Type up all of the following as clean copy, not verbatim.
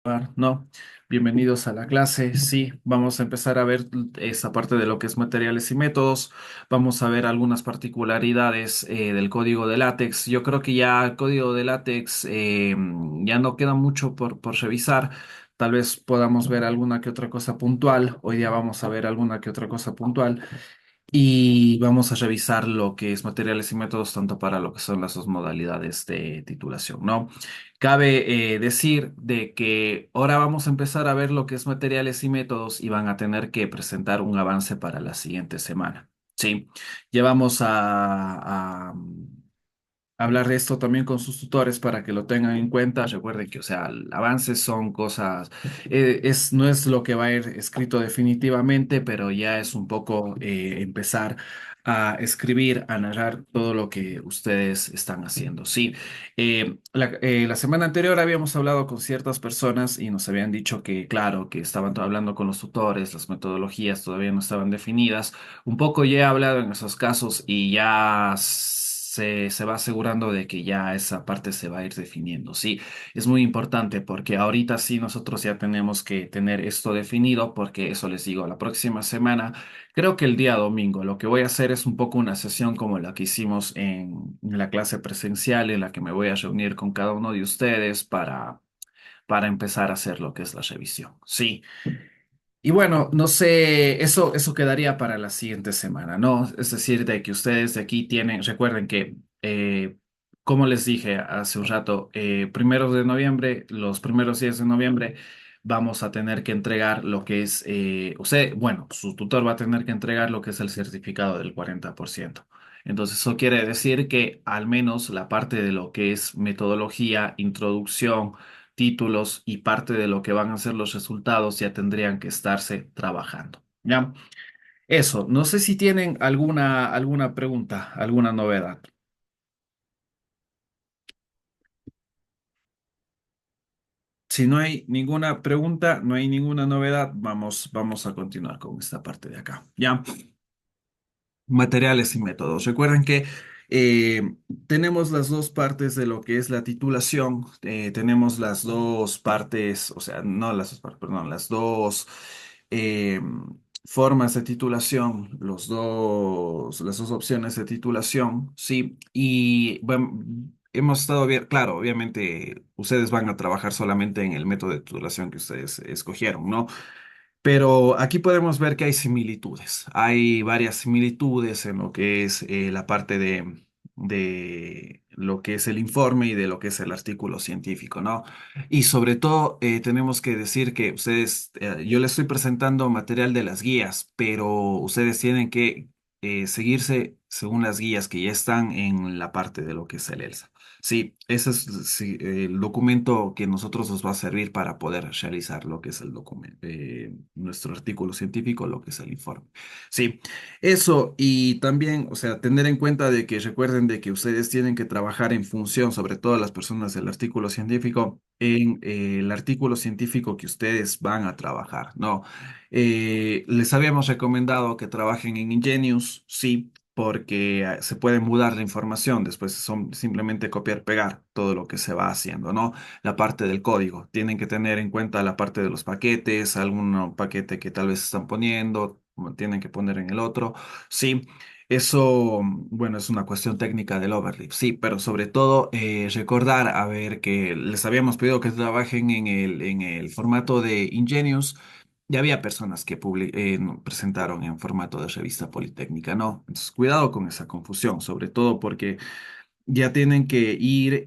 No, bienvenidos a la clase. Sí, vamos a empezar a ver esa parte de lo que es materiales y métodos. Vamos a ver algunas particularidades del código de látex. Yo creo que ya el código de látex ya no queda mucho por revisar. Tal vez podamos ver alguna que otra cosa puntual. Hoy día vamos a ver alguna que otra cosa puntual. Y vamos a revisar lo que es materiales y métodos, tanto para lo que son las dos modalidades de titulación, ¿no? Cabe decir de que ahora vamos a empezar a ver lo que es materiales y métodos y van a tener que presentar un avance para la siguiente semana. Sí, ya vamos a hablar de esto también con sus tutores para que lo tengan en cuenta. Recuerden que, o sea, avances son cosas, no es lo que va a ir escrito definitivamente, pero ya es un poco empezar a escribir, a narrar todo lo que ustedes están haciendo. Sí, la semana anterior habíamos hablado con ciertas personas y nos habían dicho que, claro, que estaban hablando con los tutores, las metodologías todavía no estaban definidas. Un poco ya he hablado en esos casos y ya se va asegurando de que ya esa parte se va a ir definiendo. Sí, es muy importante porque ahorita sí nosotros ya tenemos que tener esto definido porque eso les digo, la próxima semana, creo que el día domingo, lo que voy a hacer es un poco una sesión como la que hicimos en la clase presencial en la que me voy a reunir con cada uno de ustedes para empezar a hacer lo que es la revisión. Sí. Y bueno, no sé, eso quedaría para la siguiente semana, ¿no? Es decir, de que ustedes de aquí tienen, recuerden que, como les dije hace un rato, primeros de noviembre, los primeros días de noviembre, vamos a tener que entregar lo que es, usted, bueno, su tutor va a tener que entregar lo que es el certificado del 40%. Entonces, eso quiere decir que al menos la parte de lo que es metodología, introducción, títulos y parte de lo que van a ser los resultados ya tendrían que estarse trabajando. ¿Ya? Eso, no sé si tienen alguna pregunta, alguna novedad. Si no hay ninguna pregunta, no hay ninguna novedad, vamos a continuar con esta parte de acá. ¿Ya? Materiales y métodos. Recuerden que tenemos las dos partes de lo que es la titulación. Tenemos las dos partes, o sea, no las dos partes, perdón, las dos eh, formas de titulación, las dos opciones de titulación, sí. Y bueno, hemos estado bien, claro, obviamente ustedes van a trabajar solamente en el método de titulación que ustedes escogieron, ¿no? Pero aquí podemos ver que hay similitudes. Hay varias similitudes en lo que es la parte de lo que es el informe y de lo que es el artículo científico, ¿no? Y sobre todo tenemos que decir que ustedes, yo les estoy presentando material de las guías, pero ustedes tienen que seguirse según las guías que ya están en la parte de lo que es el ELSA. Sí, ese es sí, el documento que nosotros nos va a servir para poder realizar lo que es el documento, nuestro artículo científico, lo que es el informe. Sí, eso y también, o sea, tener en cuenta de que recuerden de que ustedes tienen que trabajar en función, sobre todo las personas del artículo científico, en el artículo científico que ustedes van a trabajar, ¿no? Les habíamos recomendado que trabajen en Ingenious, sí porque se puede mudar la información, después son simplemente copiar, pegar todo lo que se va haciendo, ¿no? La parte del código, tienen que tener en cuenta la parte de los paquetes, algún paquete que tal vez están poniendo, tienen que poner en el otro, sí. Eso, bueno, es una cuestión técnica del overlay, sí, pero sobre todo recordar, a ver, que les habíamos pedido que trabajen en el formato de Ingenious. Ya había personas que no, presentaron en formato de revista politécnica, ¿no? Entonces, cuidado con esa confusión, sobre todo porque ya tienen que ir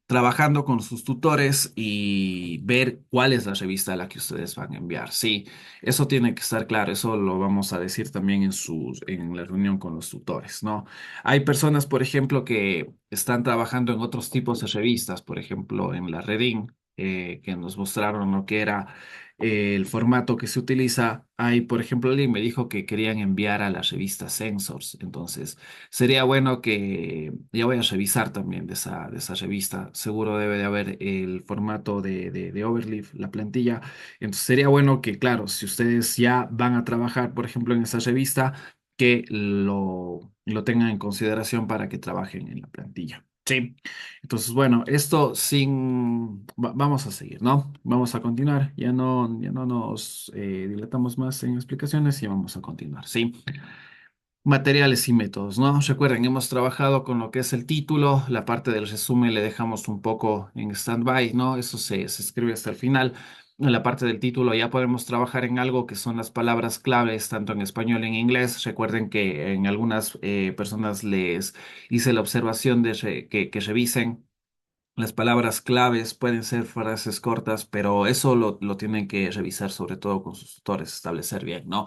trabajando con sus tutores y ver cuál es la revista a la que ustedes van a enviar. Sí, eso tiene que estar claro, eso lo vamos a decir también en la reunión con los tutores, ¿no? Hay personas, por ejemplo, que están trabajando en otros tipos de revistas, por ejemplo, en la Redin, que nos mostraron lo que era el formato que se utiliza. Hay, por ejemplo, alguien me dijo que querían enviar a la revista Sensors, entonces sería bueno que, ya voy a revisar también de esa revista, seguro debe de haber el formato de Overleaf, la plantilla, entonces sería bueno que, claro, si ustedes ya van a trabajar, por ejemplo, en esa revista, que lo tengan en consideración para que trabajen en la plantilla. Sí, entonces bueno, esto vamos a seguir, ¿no? Vamos a continuar, ya no nos dilatamos más en explicaciones y vamos a continuar, ¿sí? Materiales y métodos, ¿no? Recuerden, hemos trabajado con lo que es el título, la parte del resumen le dejamos un poco en stand-by, ¿no? Eso se escribe hasta el final. En la parte del título ya podemos trabajar en algo que son las palabras claves, tanto en español y en inglés. Recuerden que en algunas personas les hice la observación de que revisen. Las palabras claves pueden ser frases cortas, pero eso lo tienen que revisar sobre todo con sus tutores, establecer bien, ¿no?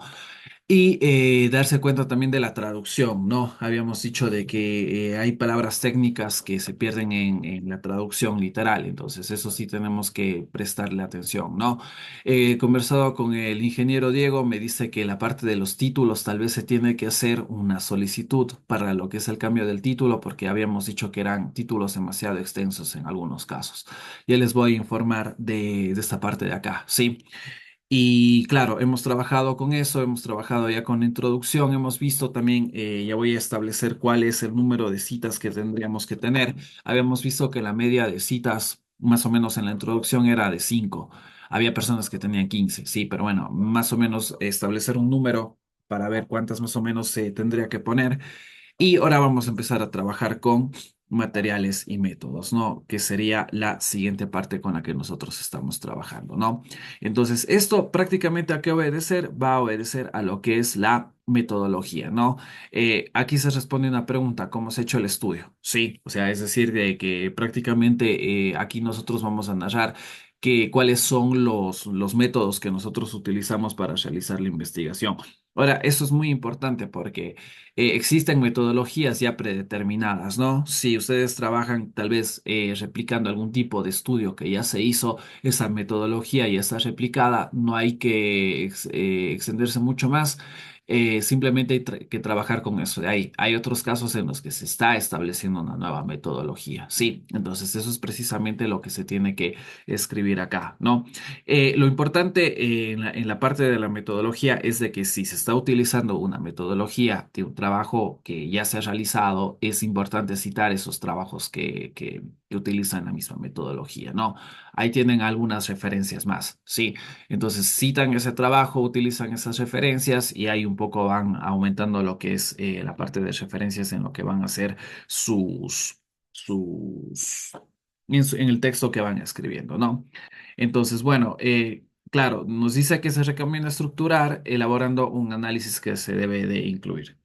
Y darse cuenta también de la traducción, ¿no? Habíamos dicho de que hay palabras técnicas que se pierden en la traducción literal, entonces eso sí tenemos que prestarle atención, ¿no? He conversado con el ingeniero Diego, me dice que la parte de los títulos tal vez se tiene que hacer una solicitud para lo que es el cambio del título, porque habíamos dicho que eran títulos demasiado extensos en algunos casos. Ya les voy a informar de esta parte de acá, ¿sí? Y claro, hemos trabajado con eso, hemos trabajado ya con la introducción, hemos visto también, ya voy a establecer cuál es el número de citas que tendríamos que tener. Habíamos visto que la media de citas, más o menos en la introducción, era de 5. Había personas que tenían 15, sí, pero bueno, más o menos establecer un número para ver cuántas más o menos se tendría que poner. Y ahora vamos a empezar a trabajar con materiales y métodos, ¿no? Que sería la siguiente parte con la que nosotros estamos trabajando, ¿no? Entonces, esto prácticamente a qué obedecer, va a obedecer a lo que es la metodología, ¿no? Aquí se responde una pregunta, ¿cómo se ha hecho el estudio? Sí, o sea, es decir, de que prácticamente aquí nosotros vamos a narrar cuáles son los métodos que nosotros utilizamos para realizar la investigación. Ahora, eso es muy importante porque existen metodologías ya predeterminadas, ¿no? Si ustedes trabajan tal vez replicando algún tipo de estudio que ya se hizo, esa metodología ya está replicada, no hay que extenderse mucho más. Simplemente hay que trabajar con eso. Hay otros casos en los que se está estableciendo una nueva metodología. Sí, entonces eso es precisamente lo que se tiene que escribir acá, ¿no? Lo importante en la parte de la metodología es de que si se está utilizando una metodología de un trabajo que ya se ha realizado, es importante citar esos trabajos que utilizan la misma metodología, ¿no? Ahí tienen algunas referencias más, sí. Entonces citan ese trabajo, utilizan esas referencias y ahí un poco van aumentando lo que es la parte de referencias en lo que van a ser sus, en el texto que van escribiendo, ¿no? Entonces, bueno, claro, nos dice que se recomienda estructurar elaborando un análisis que se debe de incluir.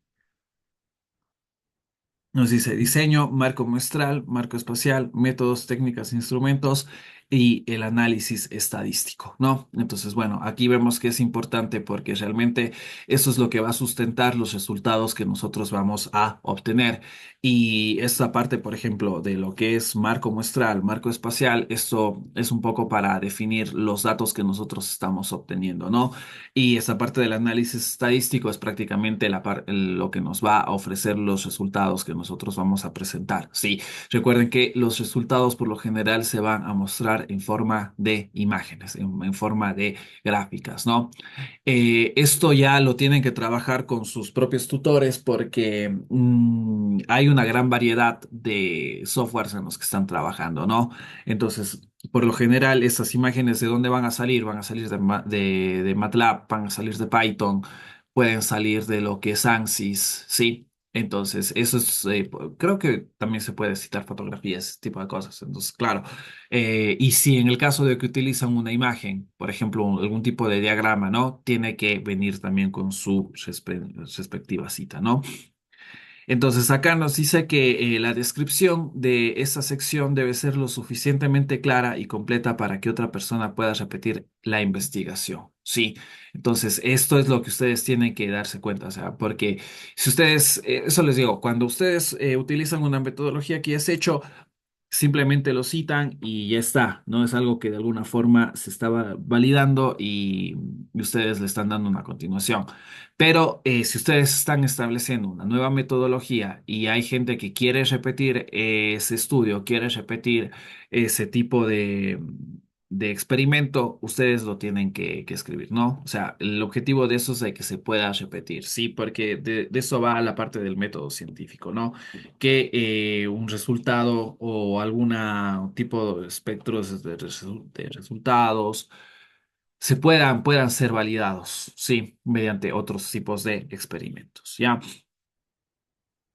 Nos dice diseño, marco muestral, marco espacial, métodos, técnicas, instrumentos y el análisis estadístico, ¿no? Entonces, bueno, aquí vemos que es importante porque realmente eso es lo que va a sustentar los resultados que nosotros vamos a obtener. Y esta parte, por ejemplo, de lo que es marco muestral, marco espacial, esto es un poco para definir los datos que nosotros estamos obteniendo, ¿no? Y esa parte del análisis estadístico es prácticamente lo que nos va a ofrecer los resultados que nosotros vamos a presentar. Sí, recuerden que los resultados por lo general se van a mostrar en forma de imágenes, en forma de gráficas, ¿no? Esto ya lo tienen que trabajar con sus propios tutores porque hay una gran variedad de softwares en los que están trabajando, ¿no? Entonces, por lo general, estas imágenes de dónde van a salir, de MATLAB, van a salir de Python, pueden salir de lo que es ANSYS, ¿sí? Entonces, eso es, creo que también se puede citar fotografías, ese tipo de cosas. Entonces, claro, y si en el caso de que utilizan una imagen, por ejemplo, algún tipo de diagrama, ¿no? Tiene que venir también con su respectiva cita, ¿no? Entonces acá nos dice que la descripción de esa sección debe ser lo suficientemente clara y completa para que otra persona pueda repetir la investigación. Sí, entonces esto es lo que ustedes tienen que darse cuenta, o sea, porque si ustedes, eso les digo, cuando ustedes utilizan una metodología que ya es hecho, simplemente lo citan y ya está, ¿no? Es algo que de alguna forma se estaba validando y ustedes le están dando una continuación. Pero si ustedes están estableciendo una nueva metodología y hay gente que quiere repetir ese estudio, quiere repetir ese tipo de experimento, ustedes lo tienen que escribir, ¿no? O sea, el objetivo de eso es de que se pueda repetir, ¿sí? Porque de eso va la parte del método científico, ¿no? Que un resultado o algún tipo de espectros de resultados puedan ser validados, ¿sí? Mediante otros tipos de experimentos, ¿ya?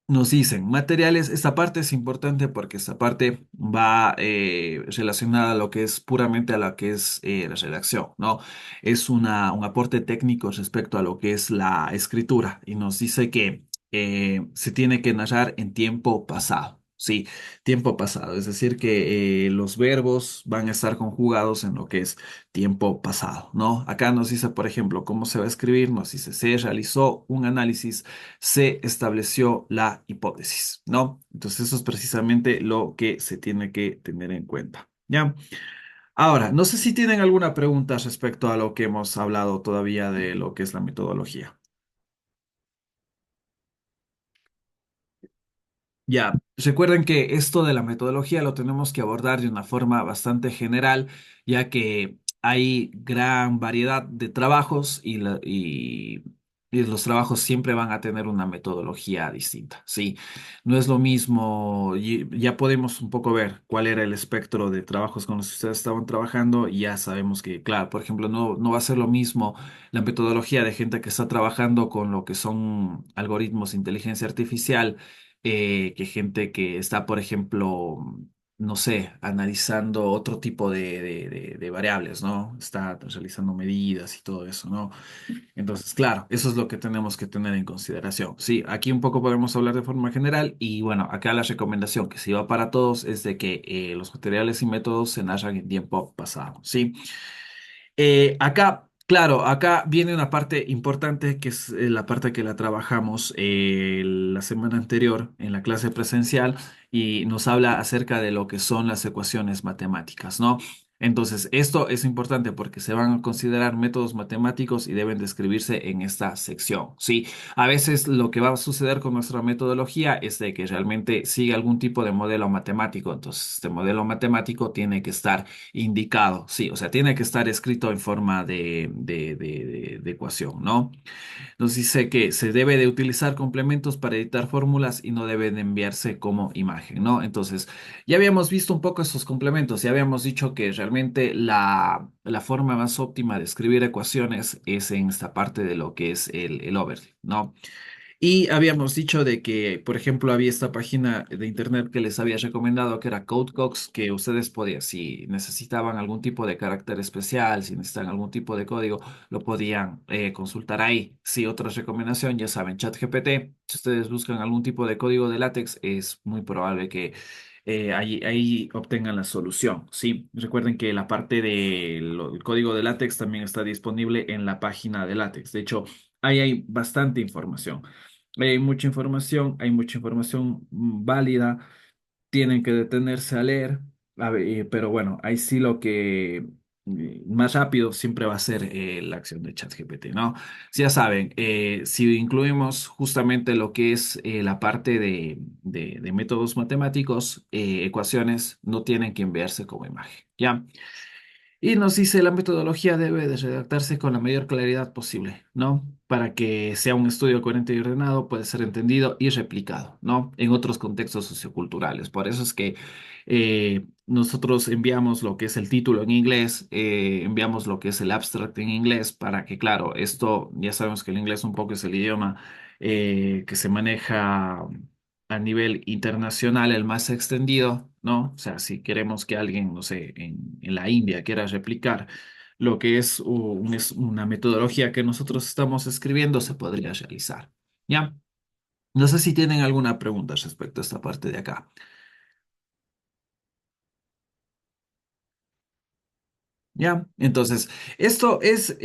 Nos dicen materiales, esta parte es importante porque esta parte va relacionada a lo que es puramente a lo que es la redacción, ¿no? Es un aporte técnico respecto a lo que es la escritura y nos dice que se tiene que narrar en tiempo pasado. Sí, tiempo pasado, es decir, que los verbos van a estar conjugados en lo que es tiempo pasado, ¿no? Acá nos dice, por ejemplo, cómo se va a escribir, nos dice, se realizó un análisis, se estableció la hipótesis, ¿no? Entonces eso es precisamente lo que se tiene que tener en cuenta, ¿ya? Ahora, no sé si tienen alguna pregunta respecto a lo que hemos hablado todavía de lo que es la metodología. Ya, recuerden que esto de la metodología lo tenemos que abordar de una forma bastante general, ya que hay gran variedad de trabajos y los trabajos siempre van a tener una metodología distinta. Sí, no es lo mismo, ya podemos un poco ver cuál era el espectro de trabajos con los que ustedes estaban trabajando y ya sabemos que, claro, por ejemplo, no va a ser lo mismo la metodología de gente que está trabajando con lo que son algoritmos de inteligencia artificial que gente que está, por ejemplo, no sé, analizando otro tipo de variables, ¿no? Está realizando medidas y todo eso, ¿no? Entonces, claro, eso es lo que tenemos que tener en consideración. Sí, aquí un poco podemos hablar de forma general y bueno, acá la recomendación que se va para todos es de que los materiales y métodos se narran en tiempo pasado, ¿sí? Acá, claro, acá viene una parte importante que es la parte que la trabajamos la semana anterior en la clase presencial y nos habla acerca de lo que son las ecuaciones matemáticas, ¿no? Entonces, esto es importante porque se van a considerar métodos matemáticos y deben describirse en esta sección, ¿sí? A veces lo que va a suceder con nuestra metodología es de que realmente sigue algún tipo de modelo matemático, entonces este modelo matemático tiene que estar indicado, sí, o sea, tiene que estar escrito en forma de ecuación, ¿no? Nos dice que se debe de utilizar complementos para editar fórmulas y no deben de enviarse como imagen, ¿no? Entonces, ya habíamos visto un poco esos complementos, ya habíamos dicho que realmente la forma más óptima de escribir ecuaciones es en esta parte de lo que es el overview, ¿no? Y habíamos dicho de que, por ejemplo, había esta página de internet que les había recomendado, que era CodeCox, que ustedes podían, si necesitaban algún tipo de carácter especial, si necesitan algún tipo de código, lo podían consultar ahí. Sí, otra recomendación, ya saben, ChatGPT, si ustedes buscan algún tipo de código de látex, es muy probable que ahí obtengan la solución. Sí, recuerden que la parte del código de látex también está disponible en la página de látex. De hecho, ahí hay bastante información. Hay mucha información válida, tienen que detenerse a leer, pero bueno, ahí sí lo que más rápido siempre va a ser la acción de ChatGPT, ¿no? Sí, ya saben, si incluimos justamente lo que es la parte de métodos matemáticos, ecuaciones no tienen que enviarse como imagen, ¿ya? Y nos dice la metodología debe de redactarse con la mayor claridad posible, ¿no? Para que sea un estudio coherente y ordenado, puede ser entendido y replicado, ¿no? En otros contextos socioculturales. Por eso es que nosotros enviamos lo que es el título en inglés, enviamos lo que es el abstract en inglés, para que, claro, esto ya sabemos que el inglés un poco es el idioma que se maneja a nivel internacional el más extendido, ¿no? O sea, si queremos que alguien, no sé, en la India quiera replicar lo que es, es una metodología que nosotros estamos escribiendo, se podría realizar. ¿Ya? No sé si tienen alguna pregunta respecto a esta parte de acá. ¿Ya? Entonces, esto es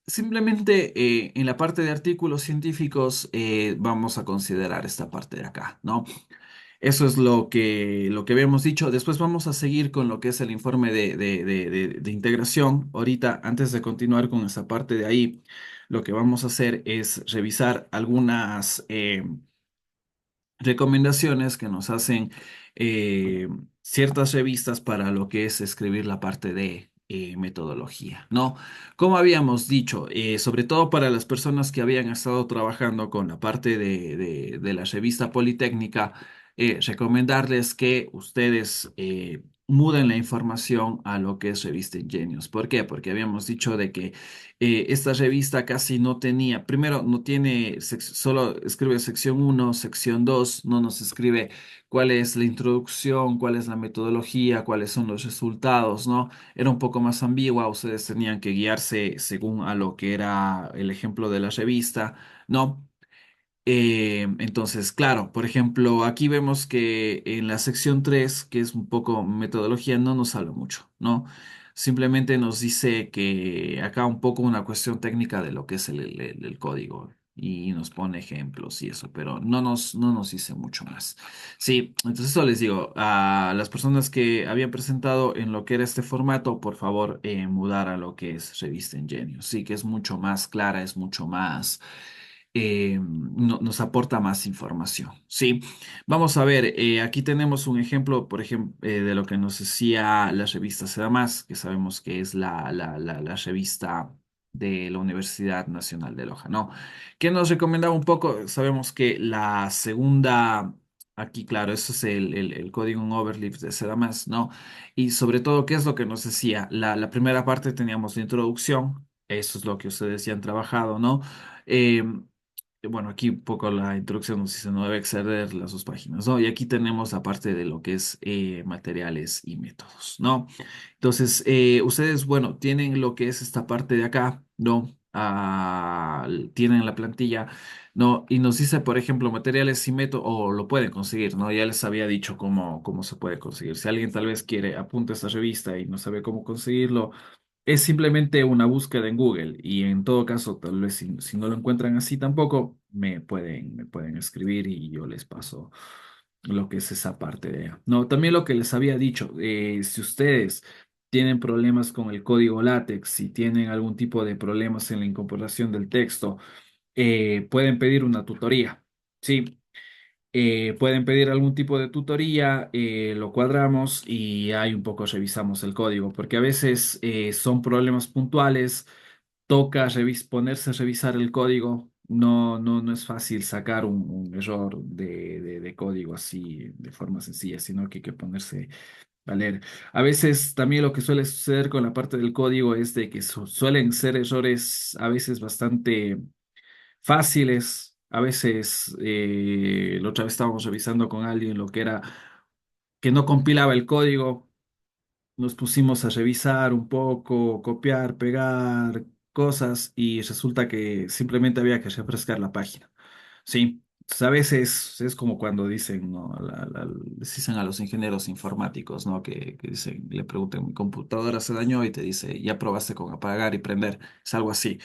simplemente en la parte de artículos científicos, vamos a considerar esta parte de acá, ¿no? Eso es lo que habíamos dicho. Después vamos a seguir con lo que es el informe de integración. Ahorita, antes de continuar con esa parte de ahí, lo que vamos a hacer es revisar algunas recomendaciones que nos hacen eh, ciertas revistas para lo que es escribir la parte de metodología, ¿no? Como habíamos dicho, sobre todo para las personas que habían estado trabajando con la parte de la revista Politécnica, recomendarles que ustedes muden la información a lo que es revista Ingenios. ¿Por qué? Porque habíamos dicho de que esta revista casi no tenía, primero, no tiene, solo escribe sección uno, sección 2, no nos escribe cuál es la introducción, cuál es la metodología, cuáles son los resultados, ¿no? Era un poco más ambigua, ustedes tenían que guiarse según a lo que era el ejemplo de la revista, ¿no? Entonces, claro, por ejemplo, aquí vemos que en la sección 3, que es un poco metodología, no nos habla mucho, ¿no? Simplemente nos dice que acá un poco una cuestión técnica de lo que es el código y nos pone ejemplos y eso, pero no nos dice mucho más. Sí, entonces eso les digo a las personas que habían presentado en lo que era este formato, por favor, mudar a lo que es Revista Ingenio. Sí, que es mucho más clara, es mucho más nos aporta más información. Sí, vamos a ver, aquí tenemos un ejemplo, por ejemplo, de lo que nos decía la revista Seda Más, que sabemos que es la revista de la Universidad Nacional de Loja, ¿no? Que nos recomendaba un poco, sabemos que la segunda... Aquí, claro, eso es el código en overleaf de Seda Más, ¿no? Y sobre todo, ¿qué es lo que nos decía? La primera parte teníamos la introducción, eso es lo que ustedes ya han trabajado, ¿no? Em, bueno, aquí un poco la introducción nos dice no debe exceder las dos páginas, ¿no? Y aquí tenemos la parte de lo que es materiales y métodos, ¿no? Entonces, ustedes, bueno, tienen lo que es esta parte de acá, ¿no? Tienen la plantilla, ¿no? Y nos dice, por ejemplo, materiales y métodos, o lo pueden conseguir, ¿no? Ya les había dicho cómo se puede conseguir. Si alguien tal vez quiere, apunta esta revista y no sabe cómo conseguirlo, es simplemente una búsqueda en Google y en todo caso, tal vez si no lo encuentran así tampoco, me pueden escribir y yo les paso lo que es esa parte de ella. No, también lo que les había dicho, si ustedes tienen problemas con el código LaTeX, si tienen algún tipo de problemas en la incorporación del texto, pueden pedir una tutoría. Sí, pueden pedir algún tipo de tutoría, lo cuadramos y ahí un poco revisamos el código, porque a veces son problemas puntuales, toca ponerse a revisar el código, no es fácil sacar un error de código así de forma sencilla, sino que hay que ponerse a leer. A veces también lo que suele suceder con la parte del código es de que suelen ser errores a veces bastante fáciles. A veces, la otra vez estábamos revisando con alguien lo que era que no compilaba el código. Nos pusimos a revisar un poco, copiar, pegar cosas y resulta que simplemente había que refrescar la página. Sí, pues a veces es como cuando dicen, ¿no? Les dicen a los ingenieros informáticos, ¿no? Que dicen, le preguntan, mi computadora se dañó y te dice, ya probaste con apagar y prender. Es algo así.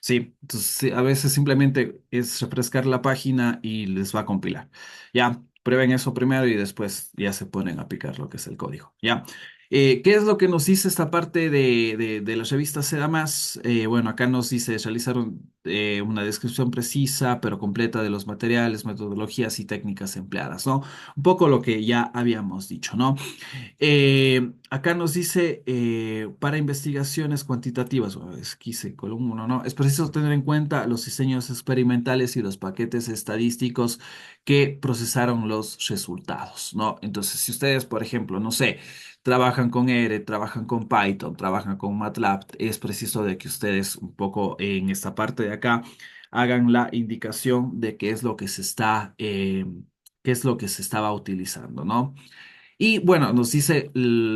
Sí, entonces sí, a veces simplemente es refrescar la página y les va a compilar. Ya, prueben eso primero y después ya se ponen a picar lo que es el código. Ya. ¿Qué es lo que nos dice esta parte de la revista Seda Más? Bueno, acá nos dice realizar una descripción precisa pero completa de los materiales, metodologías y técnicas empleadas, ¿no? Un poco lo que ya habíamos dicho, ¿no? Acá nos dice, para investigaciones cuantitativas, bueno, es quise columna uno, ¿no? Es preciso tener en cuenta los diseños experimentales y los paquetes estadísticos que procesaron los resultados, ¿no? Entonces, si ustedes, por ejemplo, no sé, trabajan con R, trabajan con Python, trabajan con MATLAB, es preciso de que ustedes un poco en esta parte de acá hagan la indicación de qué es lo que se está, qué es lo que se estaba utilizando, ¿no? Y bueno, nos dice,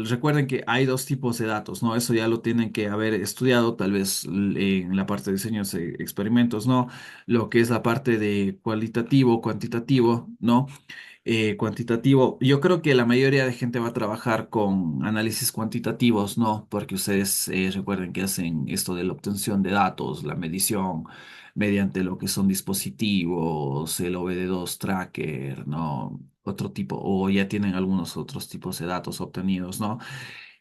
recuerden que hay dos tipos de datos, ¿no? Eso ya lo tienen que haber estudiado, tal vez en la parte de diseños de experimentos, ¿no? Lo que es la parte de cualitativo, cuantitativo, ¿no? Cuantitativo, yo creo que la mayoría de gente va a trabajar con análisis cuantitativos, ¿no? Porque ustedes recuerden que hacen esto de la obtención de datos, la medición mediante lo que son dispositivos, el OBD2 tracker, ¿no? Otro tipo, o ya tienen algunos otros tipos de datos obtenidos, ¿no?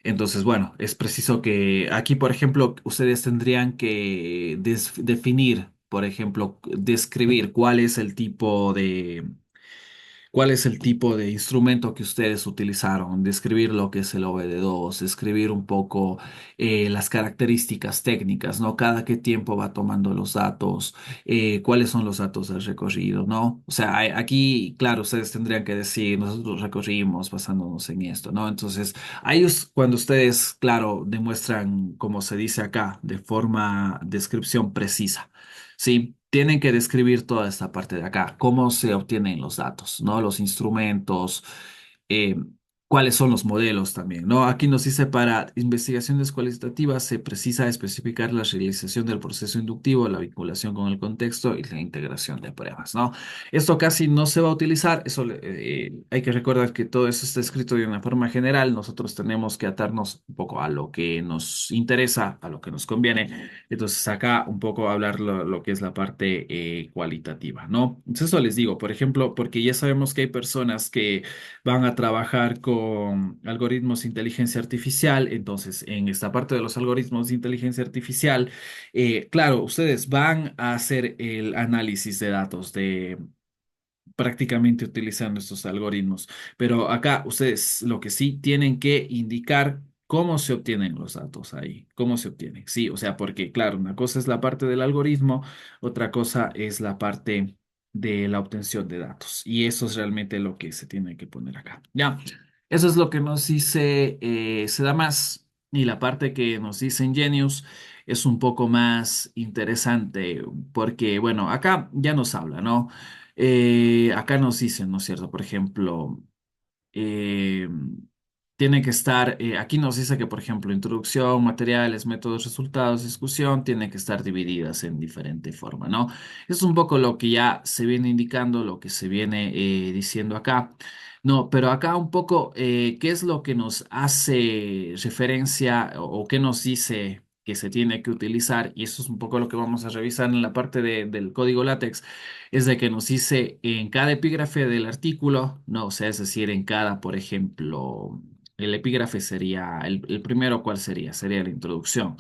Entonces, bueno, es preciso que aquí, por ejemplo, ustedes tendrían que definir, por ejemplo, describir cuál es el tipo cuál es el tipo de instrumento que ustedes utilizaron, describir lo que es el OBD2, describir un poco las características técnicas, ¿no? Cada qué tiempo va tomando los datos, cuáles son los datos del recorrido, ¿no? O sea, aquí, claro, ustedes tendrían que decir, nosotros recorrimos basándonos en esto, ¿no? Entonces, ahí es cuando ustedes, claro, demuestran, como se dice acá, de forma, descripción precisa. Sí, tienen que describir toda esta parte de acá, cómo se obtienen los datos, ¿no? Los instrumentos, eh, cuáles son los modelos también, ¿no? Aquí nos dice para investigaciones cualitativas se precisa especificar la realización del proceso inductivo, la vinculación con el contexto y la integración de pruebas, ¿no? Esto casi no se va a utilizar, eso hay que recordar que todo eso está escrito de una forma general, nosotros tenemos que atarnos un poco a lo que nos interesa, a lo que nos conviene. Entonces acá un poco hablar lo que es la parte cualitativa, ¿no? Entonces eso les digo, por ejemplo, porque ya sabemos que hay personas que van a trabajar con algoritmos de inteligencia artificial, entonces en esta parte de los algoritmos de inteligencia artificial, claro, ustedes van a hacer el análisis de datos de prácticamente utilizando estos algoritmos. Pero acá ustedes lo que sí tienen que indicar cómo se obtienen los datos ahí, cómo se obtienen. Sí, o sea, porque claro, una cosa es la parte del algoritmo, otra cosa es la parte de la obtención de datos. Y eso es realmente lo que se tiene que poner acá. Ya, eso es lo que nos dice más y la parte que nos dice Ingenious es un poco más interesante porque, bueno, acá ya nos habla, ¿no? Acá nos dicen, ¿no es cierto? Por ejemplo, eh, tiene que estar, aquí nos dice que, por ejemplo, introducción, materiales, métodos, resultados, discusión, tienen que estar divididas en diferente forma, ¿no? Es un poco lo que ya se viene indicando, lo que se viene diciendo acá. No, pero acá un poco, ¿qué es lo que nos hace referencia o qué nos dice que se tiene que utilizar? Y eso es un poco lo que vamos a revisar en la parte del código LaTeX es de que nos dice en cada epígrafe del artículo, no, o sea, es decir, en cada, por ejemplo, el epígrafe sería, el primero, ¿cuál sería? Sería la introducción.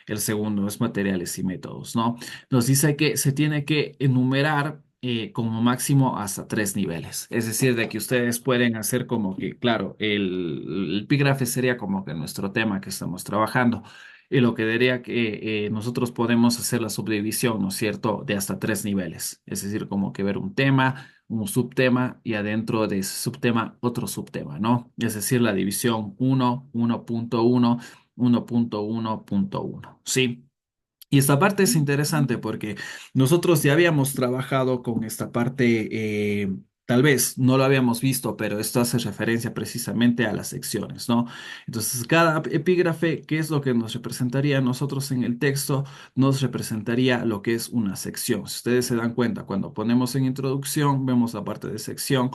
El segundo es materiales y métodos, ¿no? Nos dice que se tiene que enumerar como máximo hasta tres niveles. Es decir, de que ustedes pueden hacer como que, claro, el epígrafe sería como que nuestro tema que estamos trabajando. Y lo que diría que nosotros podemos hacer la subdivisión, ¿no es cierto?, de hasta tres niveles. Es decir, como que ver un tema, un subtema y adentro de ese subtema otro subtema, ¿no? Es decir, la división 1, 1.1, 1.1.1. ¿Sí? Y esta parte es interesante porque nosotros ya habíamos trabajado con esta parte, tal vez no lo habíamos visto, pero esto hace referencia precisamente a las secciones, ¿no? Entonces, cada epígrafe, ¿qué es lo que nos representaría a nosotros en el texto? Nos representaría lo que es una sección. Si ustedes se dan cuenta, cuando ponemos en introducción, vemos la parte de sección.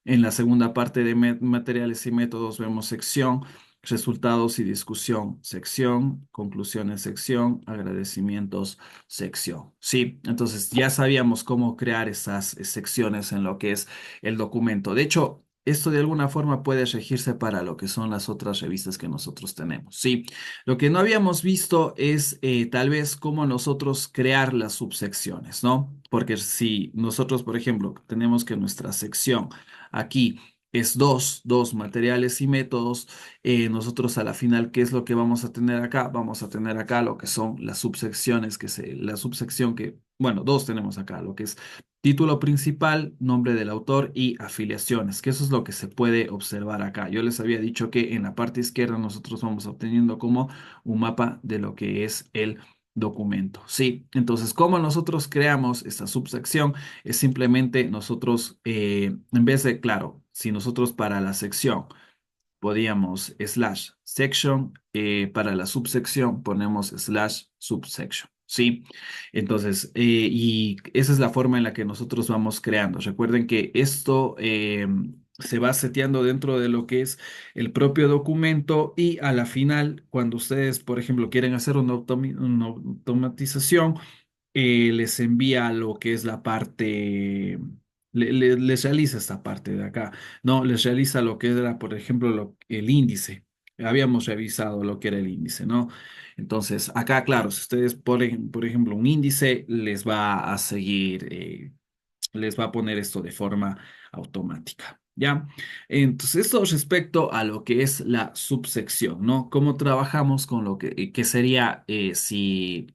En la segunda parte de materiales y métodos vemos sección. Resultados y discusión, sección, conclusiones, sección, agradecimientos, sección. Sí, entonces ya sabíamos cómo crear esas secciones en lo que es el documento. De hecho, esto de alguna forma puede regirse para lo que son las otras revistas que nosotros tenemos. Sí, lo que no habíamos visto es tal vez cómo nosotros crear las subsecciones, ¿no? Porque si nosotros, por ejemplo, tenemos que nuestra sección aquí es dos materiales y métodos nosotros a la final, ¿qué es lo que vamos a tener acá? Vamos a tener acá lo que son las subsecciones, la subsección que, bueno, dos tenemos acá, lo que es título principal, nombre del autor y afiliaciones, que eso es lo que se puede observar acá. Yo les había dicho que en la parte izquierda nosotros vamos obteniendo como un mapa de lo que es el documento. Sí, entonces, ¿cómo nosotros creamos esta subsección? Es simplemente nosotros, en vez de, claro, si nosotros para la sección podíamos slash section, para la subsección ponemos slash subsection, ¿sí? Entonces, y esa es la forma en la que nosotros vamos creando. Recuerden que esto se va seteando dentro de lo que es el propio documento y a la final, cuando ustedes, por ejemplo, quieren hacer una automatización, les envía lo que es la parte, les realiza esta parte de acá, ¿no? Les realiza lo que era, por ejemplo, el índice. Habíamos revisado lo que era el índice, ¿no? Entonces, acá, claro, si ustedes ponen, por ejemplo, un índice, les va a seguir, les va a poner esto de forma automática. ¿Ya? Entonces, esto respecto a lo que es la subsección, ¿no? ¿Cómo trabajamos con lo que sería si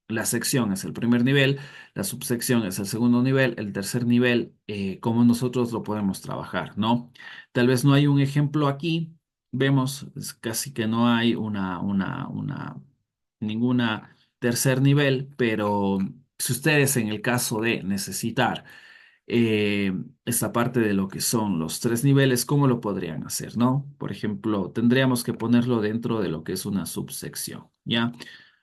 la sección es el primer nivel, la subsección es el segundo nivel, el tercer nivel, cómo nosotros lo podemos trabajar, ¿no? Tal vez no hay un ejemplo aquí, vemos casi que no hay ninguna tercer nivel, pero si ustedes en el caso de necesitar eh, esta parte de lo que son los tres niveles, ¿cómo lo podrían hacer, no? Por ejemplo, tendríamos que ponerlo dentro de lo que es una subsección, ¿ya?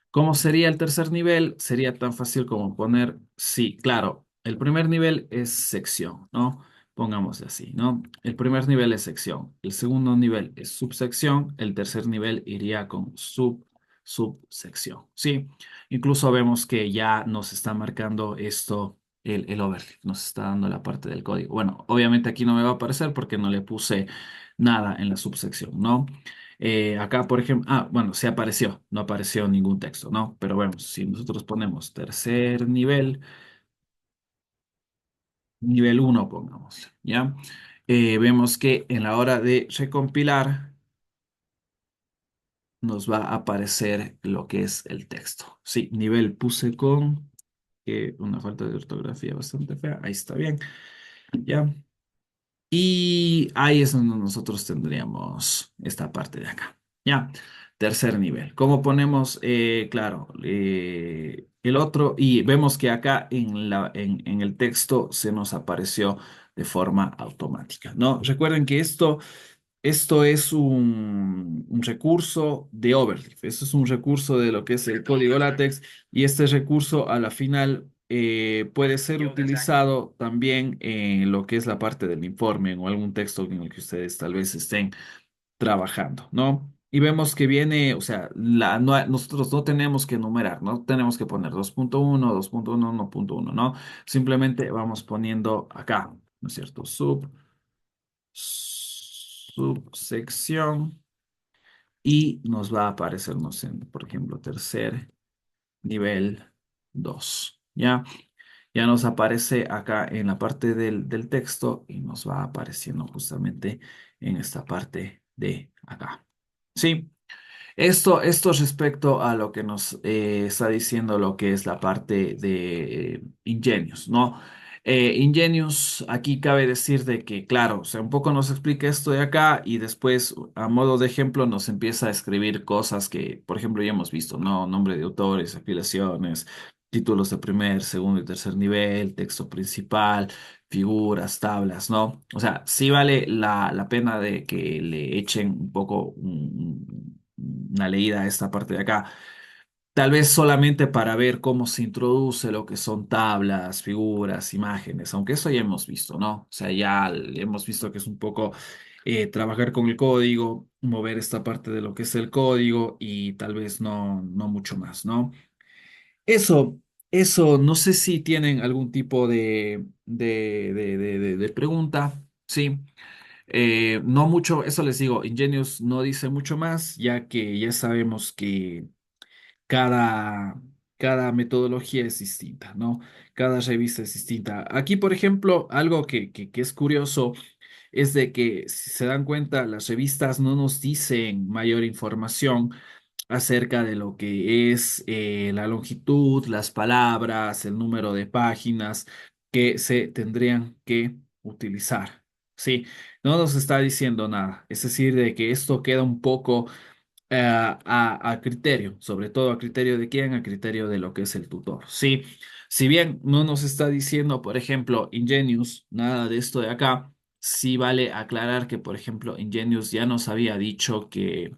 ¿Cómo sería el tercer nivel? Sería tan fácil como poner, sí, claro, el primer nivel es sección, ¿no? Pongamos así, ¿no? El primer nivel es sección, el segundo nivel es subsección, el tercer nivel iría con subsección, ¿sí? Incluso vemos que ya nos está marcando esto, el overlay, nos está dando la parte del código. Bueno, obviamente aquí no me va a aparecer porque no le puse nada en la subsección, ¿no? Acá, por ejemplo, bueno, sí apareció, no apareció ningún texto, ¿no? Pero bueno, si nosotros ponemos tercer nivel, nivel uno, pongamos, ¿ya? Vemos que en la hora de recompilar nos va a aparecer lo que es el texto. Sí, nivel puse con una falta de ortografía bastante fea, ahí está bien, ¿ya? Y ahí es donde nosotros tendríamos esta parte de acá. Ya, tercer nivel. ¿Cómo ponemos, claro, el otro? Y vemos que acá en el texto se nos apareció de forma automática, ¿no? Recuerden que esto es un recurso de Overleaf. Esto es un recurso de lo que es el código LaTeX y este recurso a la final puede ser utilizado también en lo que es la parte del informe o algún texto en el que ustedes tal vez estén trabajando, ¿no? Y vemos que viene, o sea, nosotros no tenemos que enumerar, no tenemos que poner 2.1, 2.1, 1.1, ¿no? Simplemente vamos poniendo acá, ¿no es cierto? Subsección y nos va a aparecernos en, por ejemplo, tercer nivel 2. ¿Ya? Ya nos aparece acá en la parte del texto y nos va apareciendo justamente en esta parte de acá. ¿Sí? Esto respecto a lo que nos está diciendo lo que es la parte de Ingenious, ¿no? Ingenious, aquí cabe decir de que, claro, o sea, un poco nos explica esto de acá y después, a modo de ejemplo, nos empieza a escribir cosas que, por ejemplo, ya hemos visto, ¿no? Nombre de autores, afiliaciones, títulos de primer, segundo y tercer nivel, texto principal, figuras, tablas, ¿no? O sea, sí vale la pena de que le echen un poco una leída a esta parte de acá. Tal vez solamente para ver cómo se introduce lo que son tablas, figuras, imágenes, aunque eso ya hemos visto, ¿no? O sea, ya hemos visto que es un poco trabajar con el código, mover esta parte de lo que es el código y tal vez no mucho más, ¿no? Eso, eso, no sé si tienen algún tipo de pregunta, ¿sí? No mucho, eso les digo, Ingenious no dice mucho más, ya que ya sabemos que cada, cada metodología es distinta, ¿no? Cada revista es distinta. Aquí, por ejemplo, algo que es curioso es de que, si se dan cuenta, las revistas no nos dicen mayor información acerca de lo que es la longitud, las palabras, el número de páginas que se tendrían que utilizar. Sí, no nos está diciendo nada. Es decir, de que esto queda un poco a criterio, sobre todo a criterio de quién, a criterio de lo que es el tutor. Sí, si bien no nos está diciendo, por ejemplo, Ingenious, nada de esto de acá, sí vale aclarar que, por ejemplo, Ingenious ya nos había dicho que,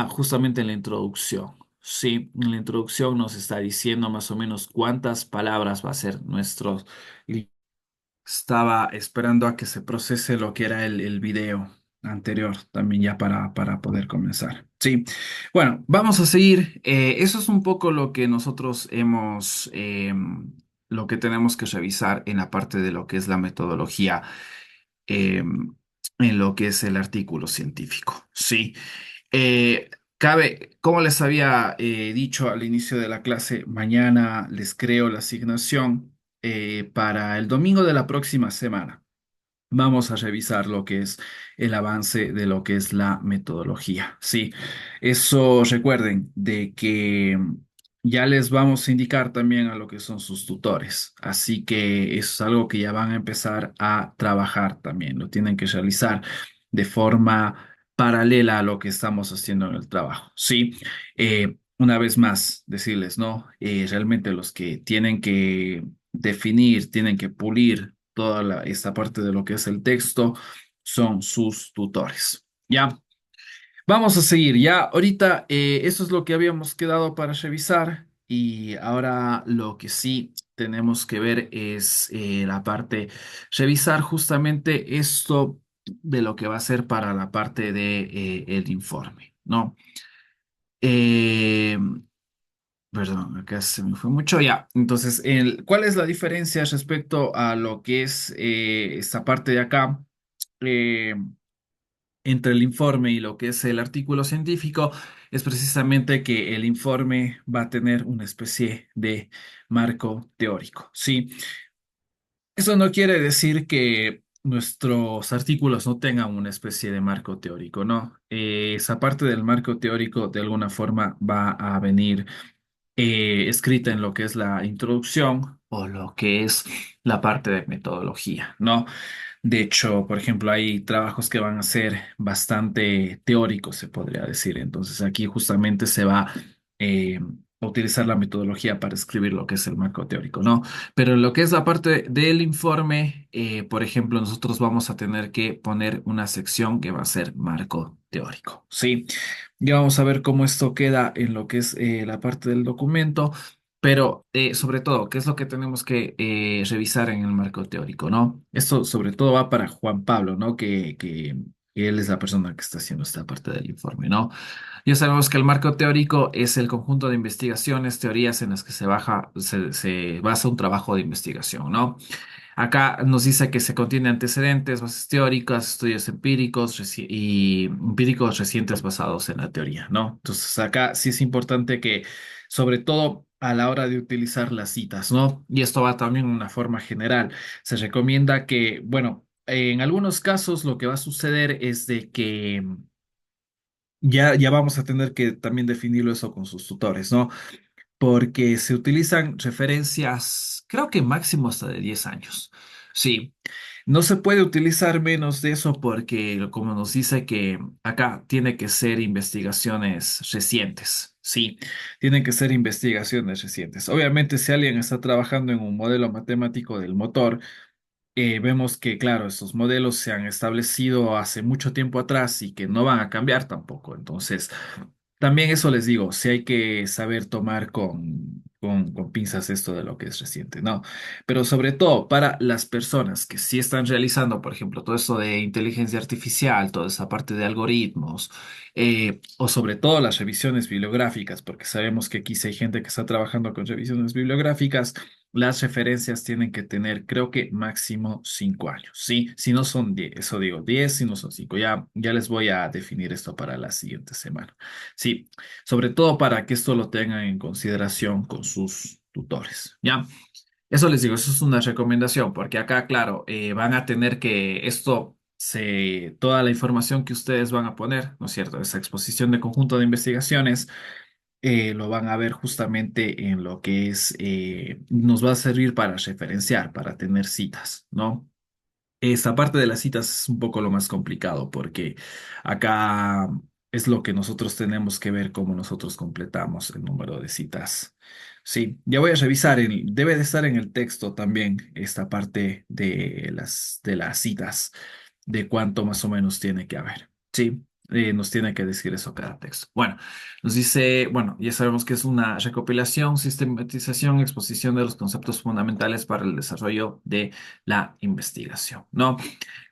justamente en la introducción. Sí, en la introducción nos está diciendo más o menos cuántas palabras va a ser nuestro. Estaba esperando a que se procese lo que era el video anterior también ya para poder comenzar. Sí, bueno, vamos a seguir. Eso es un poco lo que nosotros lo que tenemos que revisar en la parte de lo que es la metodología, en lo que es el artículo científico. Sí. Como les había dicho al inicio de la clase, mañana les creo la asignación para el domingo de la próxima semana. vamos a revisar lo que es el avance de lo que es la metodología. Sí, eso recuerden de que ya les vamos a indicar también a lo que son sus tutores. Así que eso es algo que ya van a empezar a trabajar también. Lo tienen que realizar de forma paralela a lo que estamos haciendo en el trabajo. Sí, una vez más, decirles, ¿no? Realmente los que tienen que definir, tienen que pulir toda esta parte de lo que es el texto, son sus tutores. Ya, vamos a seguir. Ya, ahorita eso es lo que habíamos quedado para revisar y ahora lo que sí tenemos que ver es la parte, revisar justamente esto de lo que va a ser para la parte de el informe, ¿no? Eh, Perdón, acá se me fue mucho ya. Entonces, ¿cuál es la diferencia respecto a lo que es esta parte de acá eh, entre el informe y lo que es el artículo científico? Es precisamente que el informe va a tener una especie de marco teórico. Sí, eso no quiere decir que nuestros artículos no tengan una especie de marco teórico, ¿no? Esa parte del marco teórico de alguna forma va a venir escrita en lo que es la introducción o lo que es la parte de metodología, ¿no? De hecho, por ejemplo, hay trabajos que van a ser bastante teóricos, se podría decir. Entonces, aquí justamente se va a utilizar la metodología para escribir lo que es el marco teórico, ¿no? Pero en lo que es la parte del informe, por ejemplo, nosotros vamos a tener que poner una sección que va a ser marco teórico, ¿sí? Ya vamos a ver cómo esto queda en lo que es la parte del documento. Pero sobre todo, ¿qué es lo que tenemos que revisar en el marco teórico, ¿no? Esto sobre todo va para Juan Pablo, ¿no? Que él es la persona que está haciendo esta parte del informe, ¿no? Ya sabemos que el marco teórico es el conjunto de investigaciones, teorías en las que se basa un trabajo de investigación, ¿no? Acá nos dice que se contiene antecedentes, bases teóricas, estudios empíricos y empíricos recientes basados en la teoría, ¿no? Entonces acá sí es importante que, sobre todo a la hora de utilizar las citas, ¿no? Y esto va también en una forma general. Se recomienda que, bueno, en algunos casos lo que va a suceder es de que ya vamos a tener que también definirlo eso con sus tutores, ¿no? Porque se utilizan referencias, creo que máximo hasta de 10 años. Sí, no se puede utilizar menos de eso porque, como nos dice que acá tiene que ser investigaciones recientes. Sí, tienen que ser investigaciones recientes. Obviamente, si alguien está trabajando en un modelo matemático del motor, vemos que, claro, estos modelos se han establecido hace mucho tiempo atrás y que no van a cambiar tampoco. Entonces, también eso les digo, sí hay que saber tomar con pinzas esto de lo que es reciente, ¿no? Pero sobre todo para las personas que sí están realizando, por ejemplo, todo eso de inteligencia artificial, toda esa parte de algoritmos, o sobre todo las revisiones bibliográficas, porque sabemos que aquí sí hay gente que está trabajando con revisiones bibliográficas. Las referencias tienen que tener, creo que máximo 5 años, ¿sí? Si no son 10, eso digo, 10, si no son 5. Ya les voy a definir esto para la siguiente semana. Sí, sobre todo para que esto lo tengan en consideración con sus tutores, ¿ya? Eso les digo, eso es una recomendación, porque acá, claro, van a tener que toda la información que ustedes van a poner, ¿no es cierto? Esa exposición de conjunto de investigaciones lo van a ver justamente en lo que nos va a servir para referenciar, para tener citas, ¿no? Esta parte de las citas es un poco lo más complicado porque acá es lo que nosotros tenemos que ver cómo nosotros completamos el número de citas. Sí, ya voy a revisar, debe de estar en el texto también esta parte de las citas, de cuánto más o menos tiene que haber. Sí, nos tiene que decir eso cada texto. Bueno, nos dice, bueno, ya sabemos que es una recopilación, sistematización, exposición de los conceptos fundamentales para el desarrollo de la investigación, ¿no?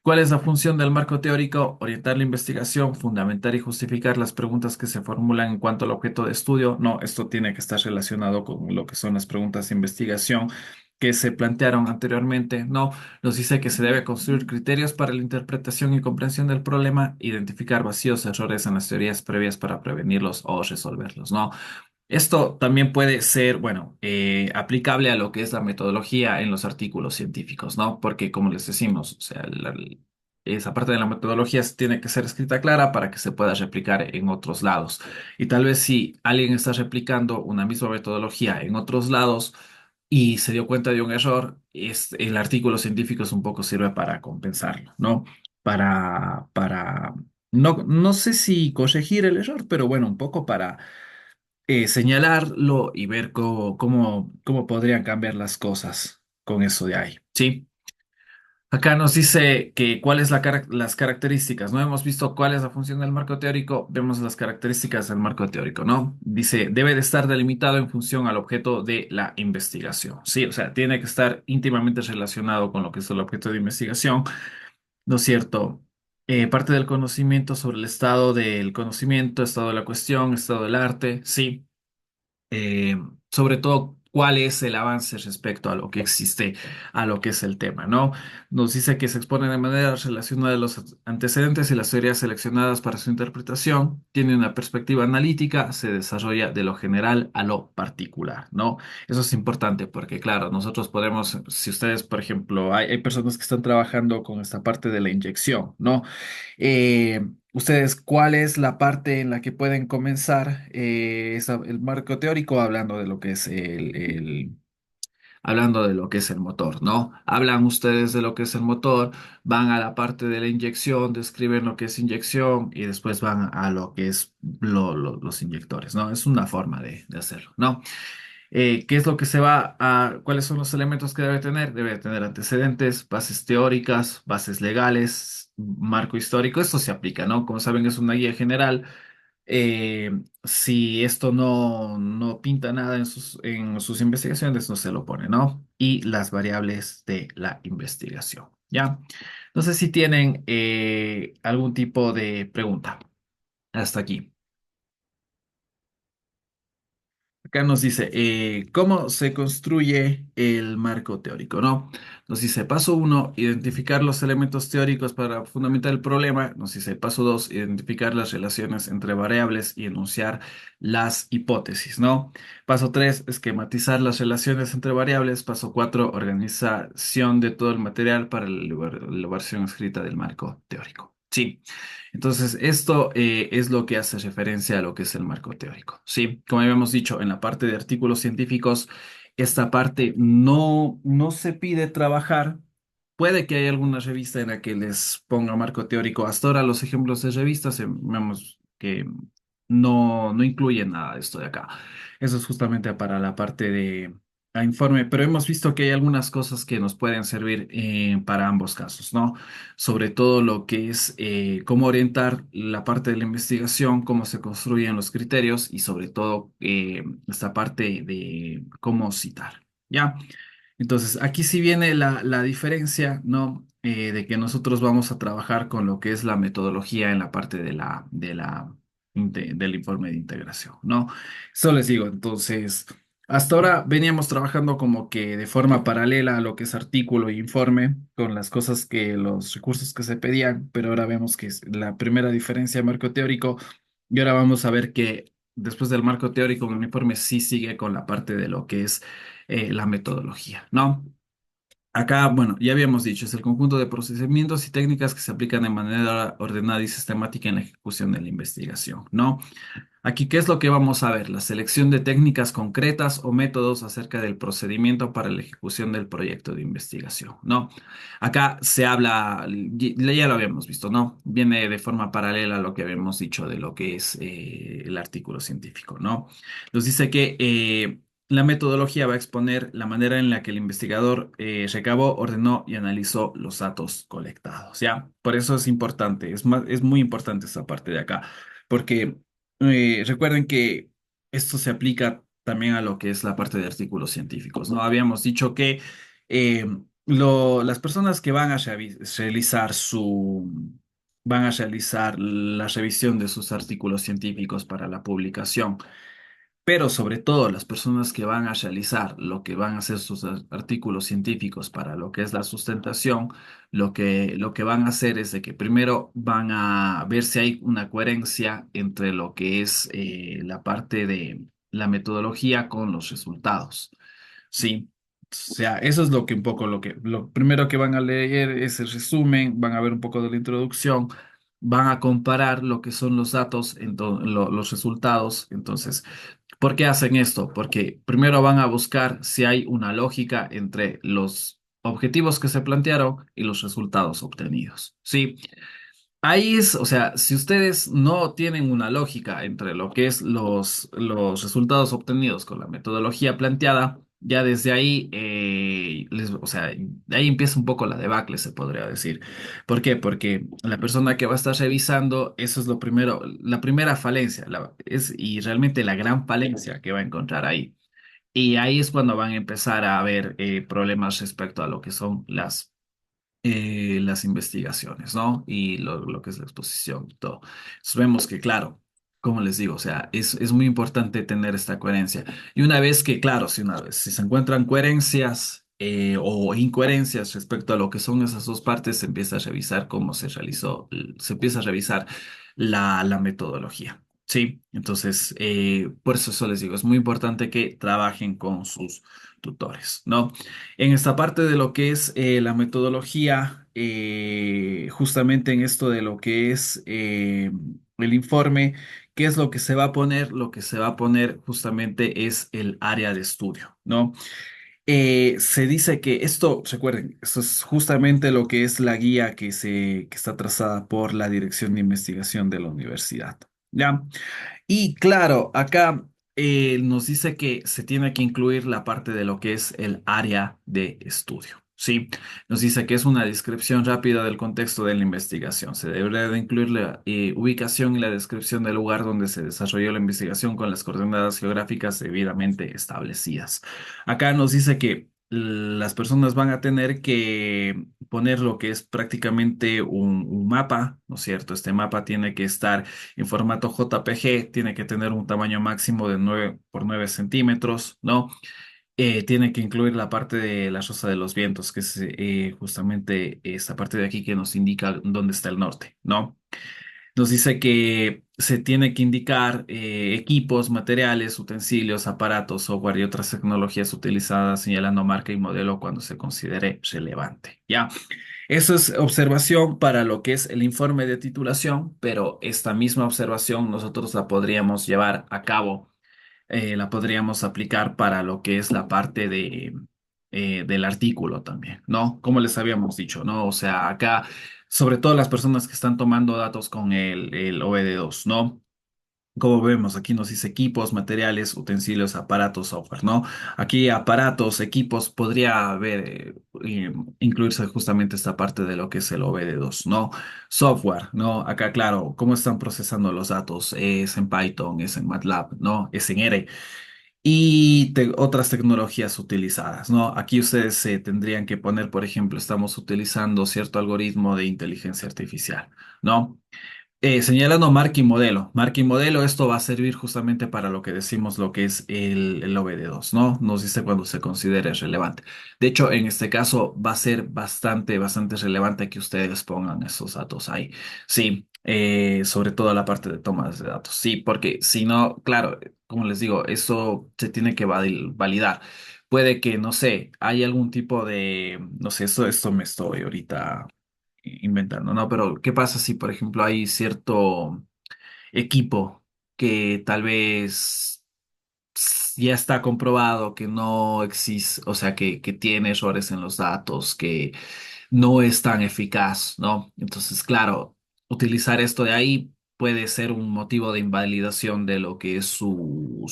¿Cuál es la función del marco teórico? Orientar la investigación, fundamentar y justificar las preguntas que se formulan en cuanto al objeto de estudio. No, esto tiene que estar relacionado con lo que son las preguntas de investigación que se plantearon anteriormente. No, nos dice que se debe construir criterios para la interpretación y comprensión del problema, identificar vacíos, errores en las teorías previas para prevenirlos o resolverlos, ¿no? Esto también puede ser, bueno, aplicable a lo que es la metodología en los artículos científicos, ¿no? Porque como les decimos, o sea, esa parte de la metodología tiene que ser escrita clara para que se pueda replicar en otros lados. Y tal vez si alguien está replicando una misma metodología en otros lados y se dio cuenta de un error, el artículo científico es un poco sirve para compensarlo, ¿no? Para, no sé si corregir el error, pero bueno, un poco para señalarlo y ver cómo podrían cambiar las cosas con eso de ahí. Sí. Acá nos dice que cuáles las características. No hemos visto cuál es la función del marco teórico, vemos las características del marco teórico, ¿no? Dice, debe de estar delimitado en función al objeto de la investigación. Sí, o sea, tiene que estar íntimamente relacionado con lo que es el objeto de investigación, ¿no es cierto? Parte del conocimiento sobre el estado del conocimiento, estado de la cuestión, estado del arte, sí, eh, sobre todo cuál es el avance respecto a lo que existe, a lo que es el tema, ¿no? Nos dice que se expone de manera relacionada los antecedentes y las teorías seleccionadas para su interpretación, tiene una perspectiva analítica, se desarrolla de lo general a lo particular, ¿no? Eso es importante porque, claro, nosotros podemos, si ustedes, por ejemplo, hay personas que están trabajando con esta parte de la inyección, ¿no? Ustedes, ¿cuál es la parte en la que pueden comenzar el marco teórico hablando de lo que es hablando de lo que es el motor, ¿no? Hablan ustedes de lo que es el motor, van a la parte de la inyección, describen lo que es inyección y después van a lo que es los inyectores, ¿no? Es una forma de hacerlo, ¿no? ¿Qué es lo que se va a, cuáles son los elementos que debe tener? Debe tener antecedentes, bases teóricas, bases legales, marco histórico. Esto se aplica, ¿no? Como saben, es una guía general. Si esto no pinta nada en sus investigaciones, no se lo pone, ¿no? Y las variables de la investigación, ¿ya? No sé si tienen algún tipo de pregunta hasta aquí. Acá nos dice, ¿cómo se construye el marco teórico? ¿No? Nos dice, paso uno, identificar los elementos teóricos para fundamentar el problema. Nos dice, paso dos, identificar las relaciones entre variables y enunciar las hipótesis, ¿no? Paso tres, esquematizar las relaciones entre variables. Paso cuatro, organización de todo el material para la elaboración escrita del marco teórico. Sí. Entonces, esto es lo que hace referencia a lo que es el marco teórico. Sí, como habíamos dicho, en la parte de artículos científicos, esta parte no se pide trabajar. Puede que haya alguna revista en la que les ponga marco teórico. Hasta ahora los ejemplos de revistas, vemos que no incluyen nada de esto de acá. Eso es justamente para la parte de informe, pero hemos visto que hay algunas cosas que nos pueden servir para ambos casos, ¿no? Sobre todo lo que es cómo orientar la parte de la investigación, cómo se construyen los criterios y sobre todo esta parte de cómo citar, ¿ya? Entonces, aquí sí viene la diferencia, ¿no? De que nosotros vamos a trabajar con lo que es la metodología en la parte del informe de integración, ¿no? Eso les digo, entonces, hasta ahora veníamos trabajando como que de forma paralela a lo que es artículo e informe, con las cosas los recursos que se pedían, pero ahora vemos que es la primera diferencia de marco teórico y ahora vamos a ver que después del marco teórico, el informe sí sigue con la parte de lo que es la metodología, ¿no? Acá, bueno, ya habíamos dicho, es el conjunto de procedimientos y técnicas que se aplican de manera ordenada y sistemática en la ejecución de la investigación, ¿no? Aquí, ¿qué es lo que vamos a ver? La selección de técnicas concretas o métodos acerca del procedimiento para la ejecución del proyecto de investigación, ¿no? Acá se habla, ya lo habíamos visto, ¿no? Viene de forma paralela a lo que habíamos dicho de lo que es el artículo científico, ¿no? Nos dice que la metodología va a exponer la manera en la que el investigador recabó, ordenó y analizó los datos colectados, ¿ya? Por eso es importante, es muy importante esta parte de acá, porque recuerden que esto se aplica también a lo que es la parte de artículos científicos, ¿no? Habíamos dicho que eh, las personas que van a van a realizar la revisión de sus artículos científicos para la publicación, pero sobre todo las personas que van a realizar lo que van a hacer sus artículos científicos para lo que es la sustentación, lo que van a hacer es de que primero van a ver si hay una coherencia entre lo que es la parte la metodología con los resultados. Sí, o sea, eso es lo que un poco lo primero que van a leer es el resumen, van a ver un poco de la introducción, van a comparar lo que son los datos, los resultados. Entonces, ¿por qué hacen esto? Porque primero van a buscar si hay una lógica entre los objetivos que se plantearon y los resultados obtenidos. Sí. Ahí es, o sea, si ustedes no tienen una lógica entre lo que es los resultados obtenidos con la metodología planteada, ya desde ahí, o sea, de ahí empieza un poco la debacle, se podría decir. ¿Por qué? Porque la persona que va a estar revisando, eso es lo primero, la primera falencia, y realmente la gran falencia que va a encontrar ahí. Y ahí es cuando van a empezar a haber problemas respecto a lo que son las investigaciones, ¿no? Y lo que es la exposición y todo. Entonces vemos que, claro, como les digo, o sea, es muy importante tener esta coherencia. Y una vez que, claro, si se encuentran coherencias o incoherencias respecto a lo que son esas dos partes, se empieza a revisar cómo se realizó, se empieza a revisar la metodología. Sí, entonces, por eso les digo, es muy importante que trabajen con sus tutores, ¿no? En esta parte de lo que es la metodología, justamente en esto de lo que es el informe, ¿qué es lo que se va a poner? Lo que se va a poner justamente es el área de estudio, ¿no? Se dice que esto, recuerden, esto es justamente lo que es la guía que está trazada por la Dirección de Investigación de la universidad, ¿ya? Y claro, acá nos dice que se tiene que incluir la parte de lo que es el área de estudio. Sí, nos dice que es una descripción rápida del contexto de la investigación. Se debería de incluir la ubicación y la descripción del lugar donde se desarrolló la investigación con las coordenadas geográficas debidamente establecidas. Acá nos dice que las personas van a tener que poner lo que es prácticamente un mapa, ¿no es cierto? Este mapa tiene que estar en formato JPG, tiene que tener un tamaño máximo de 9 por 9 centímetros, ¿no? Tiene que incluir la parte de la Rosa de los Vientos, que es justamente esta parte de aquí que nos indica dónde está el norte, ¿no? Nos dice que se tiene que indicar equipos, materiales, utensilios, aparatos, software y otras tecnologías utilizadas, señalando marca y modelo cuando se considere relevante. ¿Ya? Eso es observación para lo que es el informe de titulación, pero esta misma observación nosotros la podríamos llevar a cabo, la podríamos aplicar para lo que es la parte del artículo también, ¿no? Como les habíamos dicho, ¿no? O sea, acá, sobre todo las personas que están tomando datos con el OBD2, ¿no? Como vemos, aquí nos dice equipos, materiales, utensilios, aparatos, software, ¿no? Aquí aparatos, equipos, podría haber, incluirse justamente esta parte de lo que es el OBD2, ¿no? Software, ¿no? Acá, claro, ¿cómo están procesando los datos? Es en Python, es en MATLAB, ¿no? Es en R y otras tecnologías utilizadas, ¿no? Aquí ustedes se tendrían que poner, por ejemplo, estamos utilizando cierto algoritmo de inteligencia artificial, ¿no? Señalando marca y modelo. Marca y modelo, esto va a servir justamente para lo que decimos lo que es el OBD2, ¿no? Nos dice cuando se considere relevante. De hecho, en este caso va a ser bastante relevante que ustedes pongan esos datos ahí. Sí, sobre todo la parte de tomas de datos. Sí, porque si no, claro, como les digo, eso se tiene que validar. Puede que, no sé, hay algún tipo de, no sé, esto me estoy ahorita inventando, ¿no? Pero ¿qué pasa si, por ejemplo, hay cierto equipo que tal vez ya está comprobado que no existe, o sea, que tiene errores en los datos, que no es tan eficaz, ¿no? Entonces, claro, utilizar esto de ahí puede ser un motivo de invalidación de lo que es su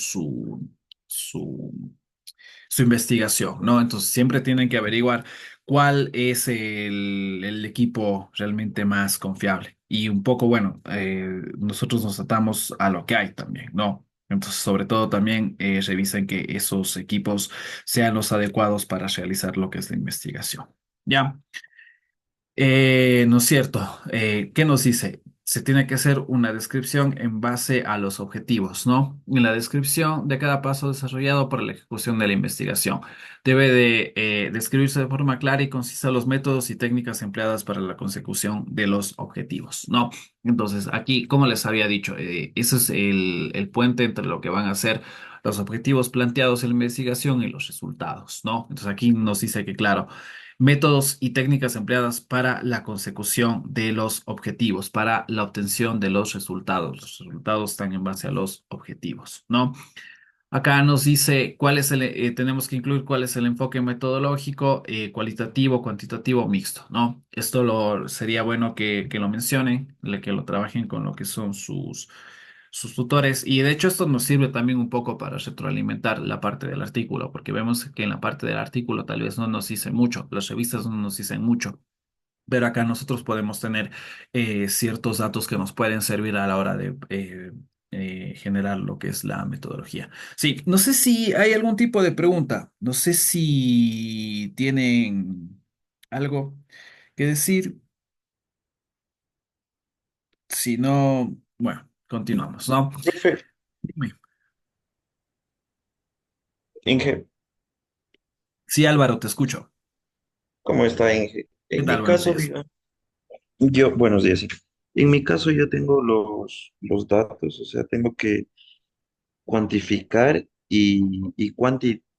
su investigación, ¿no? Entonces siempre tienen que averiguar cuál es el equipo realmente más confiable. Y un poco, bueno, nosotros nos atamos a lo que hay también, ¿no? Entonces, sobre todo también revisen que esos equipos sean los adecuados para realizar lo que es la investigación. ¿Ya? No es cierto. ¿Qué nos dice? Se tiene que hacer una descripción en base a los objetivos, ¿no? En la descripción de cada paso desarrollado para la ejecución de la investigación. Debe de describirse de forma clara y concisa los métodos y técnicas empleadas para la consecución de los objetivos, ¿no? Entonces, aquí, como les había dicho, ese es el puente entre lo que van a hacer los objetivos planteados en la investigación y los resultados, ¿no? Entonces aquí nos dice que, claro, métodos y técnicas empleadas para la consecución de los objetivos, para la obtención de los resultados. Los resultados están en base a los objetivos, ¿no? Acá nos dice tenemos que incluir cuál es el enfoque metodológico, cualitativo, cuantitativo, mixto, ¿no? Sería bueno que lo mencionen, que lo trabajen con lo que son sus tutores. Y de hecho esto nos sirve también un poco para retroalimentar la parte del artículo, porque vemos que en la parte del artículo tal vez no nos dice mucho, las revistas no nos dicen mucho. Pero acá nosotros podemos tener ciertos datos que nos pueden servir a la hora de generar lo que es la metodología. Sí, no sé si hay algún tipo de pregunta, no sé si tienen algo que decir, si no, bueno, continuamos, ¿no? Profe, Dime. Inge, Sí, Álvaro, te escucho. ¿cómo está Inge? ¿Qué En tal? mi Buenos caso, días. diga, buenos días, sí. En mi caso yo tengo los datos, o sea, tengo que cuantificar y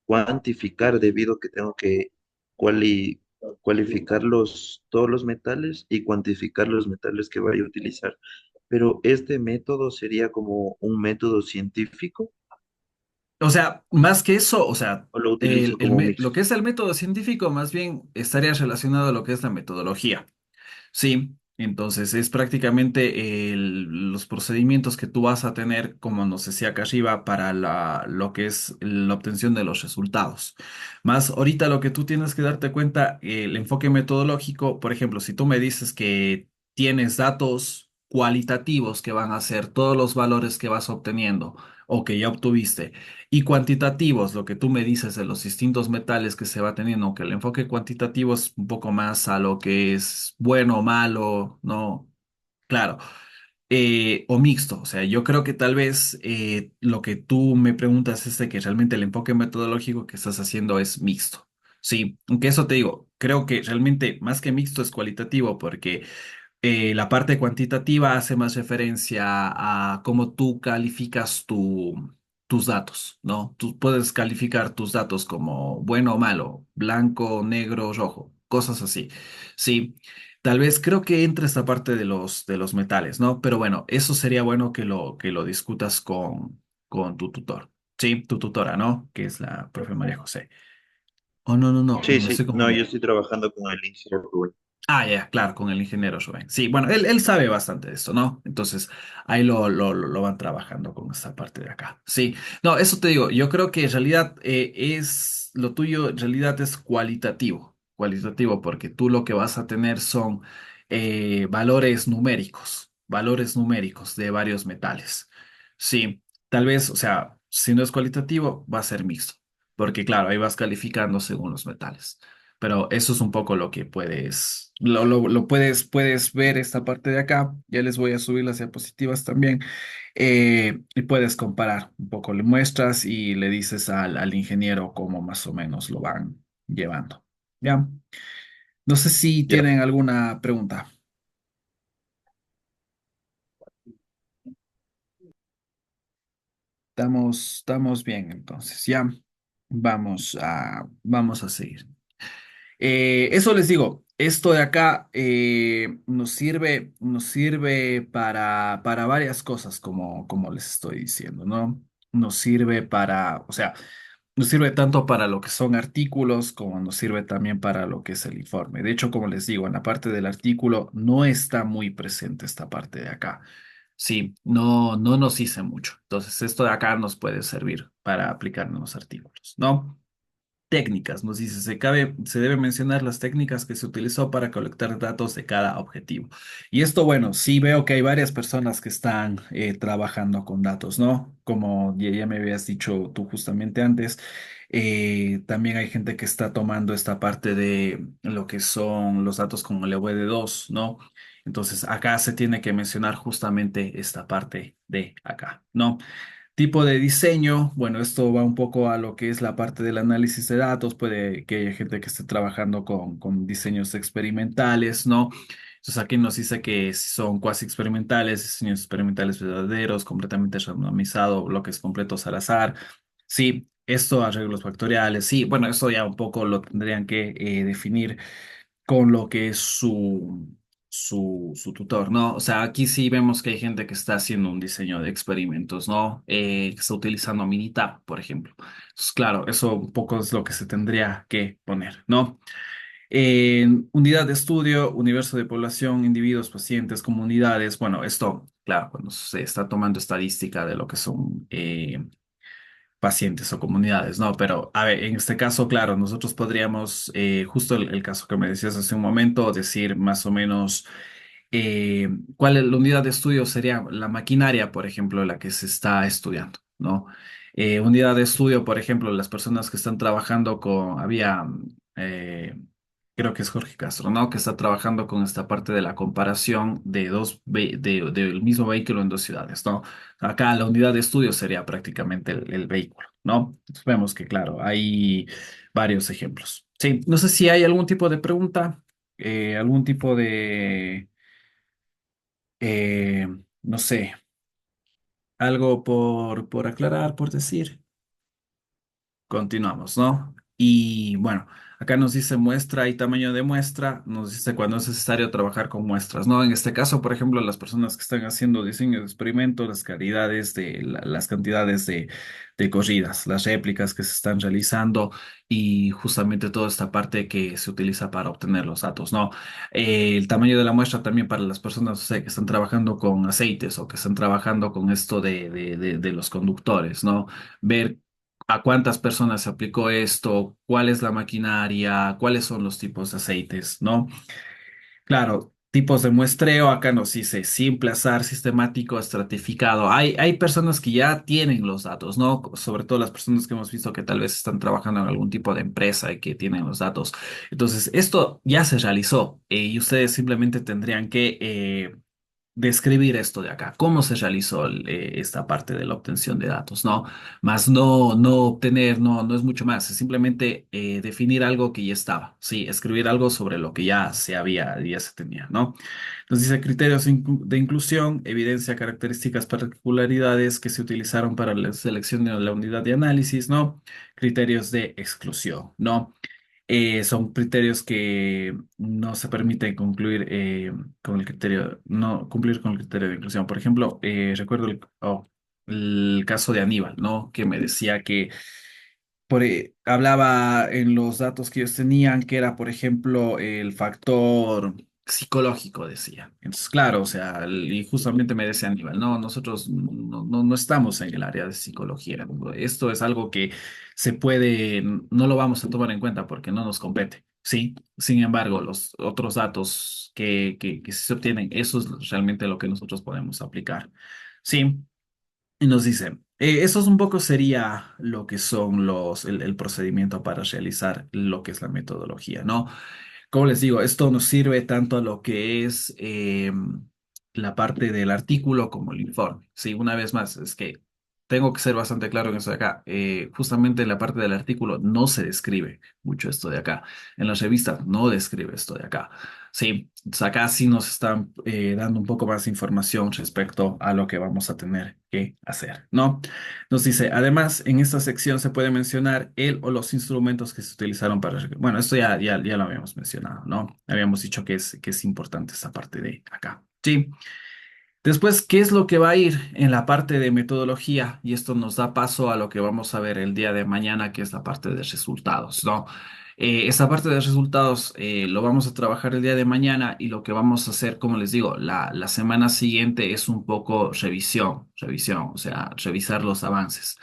cuantificar debido a que tengo que cuali- cualificar todos los metales y cuantificar los metales que vaya a utilizar. Pero este método sería como un método científico O sea, más que eso, o sea, o lo utilizo como lo mixto. que es el método científico más bien estaría relacionado a lo que es la metodología. Sí, entonces es prácticamente los procedimientos que tú vas a tener, como nos decía acá arriba, para lo que es la obtención de los resultados. Más ahorita lo que tú tienes que darte cuenta, el enfoque metodológico, por ejemplo, si tú me dices que tienes datos cualitativos que van a ser todos los valores que vas obteniendo o que ya obtuviste, y cuantitativos, lo que tú me dices de los distintos metales que se va teniendo, aunque el enfoque cuantitativo es un poco más a lo que es bueno o malo, ¿no? Claro, o mixto. O sea, yo creo que tal vez lo que tú me preguntas es de que realmente el enfoque metodológico que estás haciendo es mixto. Sí, aunque eso te digo, creo que realmente más que mixto es cualitativo porque la parte cuantitativa hace más referencia a cómo tú calificas tus datos, ¿no? Tú puedes calificar tus datos como bueno o malo, blanco, negro, rojo, cosas así. Sí, tal vez creo que entra esta parte de los metales, ¿no? Pero bueno, eso sería bueno que lo discutas con tu tutor. Sí, tu tutora, ¿no? Que es la profe María José. Oh, no, no, no, Sí, me estoy sí, no, yo confundiendo. estoy trabajando con el ingeniero Rubén. Ah, ya, claro, con el ingeniero Rubén. Sí, bueno, él sabe bastante de esto, ¿no? Entonces, ahí lo van trabajando con esta parte de acá. Sí, no, eso te digo, yo creo que en realidad lo tuyo en realidad es cualitativo, porque tú lo que vas a tener son valores numéricos de varios metales. Sí, tal vez, o sea, si no es cualitativo, va a ser mixto, porque claro, ahí vas calificando según los metales. Pero eso es un poco lo que puedes ver esta parte de acá. Ya les voy a subir las diapositivas también. Y puedes comparar un poco. Le muestras y le dices al ingeniero cómo más o menos lo van llevando. ¿Ya? No sé si Ya, tienen alguna pregunta. Estamos bien, entonces. Ya. Vamos a seguir. Eso les digo, esto de acá nos sirve para varias cosas, como les estoy diciendo, ¿no? Nos sirve o sea, nos sirve tanto para lo que son artículos como nos sirve también para lo que es el informe. De hecho, como les digo, en la parte del artículo no está muy presente esta parte de acá. Sí, no nos dice mucho. Entonces, esto de acá nos puede servir para aplicar en los artículos, ¿no? Técnicas, nos dice, se debe mencionar las técnicas que se utilizó para colectar datos de cada objetivo. Y esto, bueno, sí veo que hay varias personas que están trabajando con datos, ¿no? Como ya me habías dicho tú justamente antes, también hay gente que está tomando esta parte de lo que son los datos como el EVD2, ¿no? Entonces, acá se tiene que mencionar justamente esta parte de acá, ¿no? Tipo de diseño, bueno, esto va un poco a lo que es la parte del análisis de datos, puede que haya gente que esté trabajando con diseños experimentales, ¿no? Entonces aquí nos dice que son cuasi experimentales, diseños experimentales verdaderos, completamente randomizado, bloques completos al azar. Sí, esto arreglos factoriales, sí, bueno, eso ya un poco lo tendrían que definir con lo que es su tutor, ¿no? O sea, aquí sí vemos que hay gente que está haciendo un diseño de experimentos, ¿no? Que está utilizando Minitab, por ejemplo. Entonces, claro, eso un poco es lo que se tendría que poner, ¿no? En unidad de estudio, universo de población, individuos, pacientes, comunidades. Bueno, esto, claro, cuando se está tomando estadística de lo que son pacientes o comunidades, ¿no? Pero, a ver, en este caso, claro, nosotros podríamos, justo el caso que me decías hace un momento, decir más o menos cuál es la unidad de estudio sería la maquinaria, por ejemplo, la que se está estudiando, ¿no? Unidad de estudio, por ejemplo, las personas que están trabajando eh, creo que es Jorge Castro, ¿no? Que está trabajando con esta parte de la comparación de del mismo vehículo en dos ciudades, ¿no? Acá la unidad de estudio sería prácticamente el vehículo, ¿no? Entonces vemos que, claro, hay varios ejemplos. Sí, no sé si hay algún tipo de pregunta, algún tipo de eh, no sé, algo por aclarar, por decir. Continuamos, ¿no? Y bueno, acá nos dice muestra y tamaño de muestra, nos dice cuando es necesario trabajar con muestras, ¿no? En este caso, por ejemplo, las personas que están haciendo diseño de experimentos, las cantidades de corridas, las réplicas que se están realizando y justamente toda esta parte que se utiliza para obtener los datos, ¿no? El tamaño de la muestra también para las personas, o sea, que están trabajando con aceites o que están trabajando con esto de los conductores, ¿no? Ver a cuántas personas se aplicó esto, cuál es la maquinaria, cuáles son los tipos de aceites, ¿no? Claro, tipos de muestreo, acá nos dice simple, azar, sistemático, estratificado. Hay personas que ya tienen los datos, ¿no? Sobre todo las personas que hemos visto que tal vez están trabajando en algún tipo de empresa y que tienen los datos. Entonces, esto ya se realizó y ustedes simplemente tendrían que describir esto de acá, cómo se realizó esta parte de la obtención de datos, ¿no? Más no obtener, no es mucho más, es simplemente definir algo que ya estaba, sí, escribir algo sobre lo que ya se tenía, ¿no? Entonces dice criterios de inclusión, evidencia características, particularidades que se utilizaron para la selección de la unidad de análisis, ¿no? Criterios de exclusión, ¿no? Son criterios que no se permite concluir con el criterio, no cumplir con el criterio de inclusión. Por ejemplo, recuerdo el caso de Aníbal, ¿no? Que me decía que hablaba en los datos que ellos tenían, que era, por ejemplo, el factor psicológico, decía. Entonces, claro, o sea, y justamente me decía Aníbal, no, nosotros no estamos en el área de psicología. Esto es algo que se puede, no lo vamos a tomar en cuenta porque no nos compete. Sí, sin embargo, los otros datos que se obtienen, eso es realmente lo que nosotros podemos aplicar. Sí. Y nos dice, eso es un poco sería lo que son el procedimiento para realizar lo que es la metodología, ¿no? Como les digo, esto nos sirve tanto a lo que es la parte del artículo como el informe. Sí, una vez más, es que tengo que ser bastante claro en eso de acá. Justamente en la parte del artículo no se describe mucho esto de acá. En las revistas no describe esto de acá. Sí, entonces acá sí nos están dando un poco más de información respecto a lo que vamos a tener que hacer, ¿no? Nos dice, además, en esta sección se puede mencionar el o los instrumentos que se utilizaron para... Bueno, esto ya lo habíamos mencionado, ¿no? Habíamos dicho que es importante esta parte de acá. Sí. Después, ¿qué es lo que va a ir en la parte de metodología? Y esto nos da paso a lo que vamos a ver el día de mañana, que es la parte de resultados, ¿no? Esta parte de resultados lo vamos a trabajar el día de mañana y lo que vamos a hacer, como les digo, la semana siguiente es un poco revisión, o sea, revisar los avances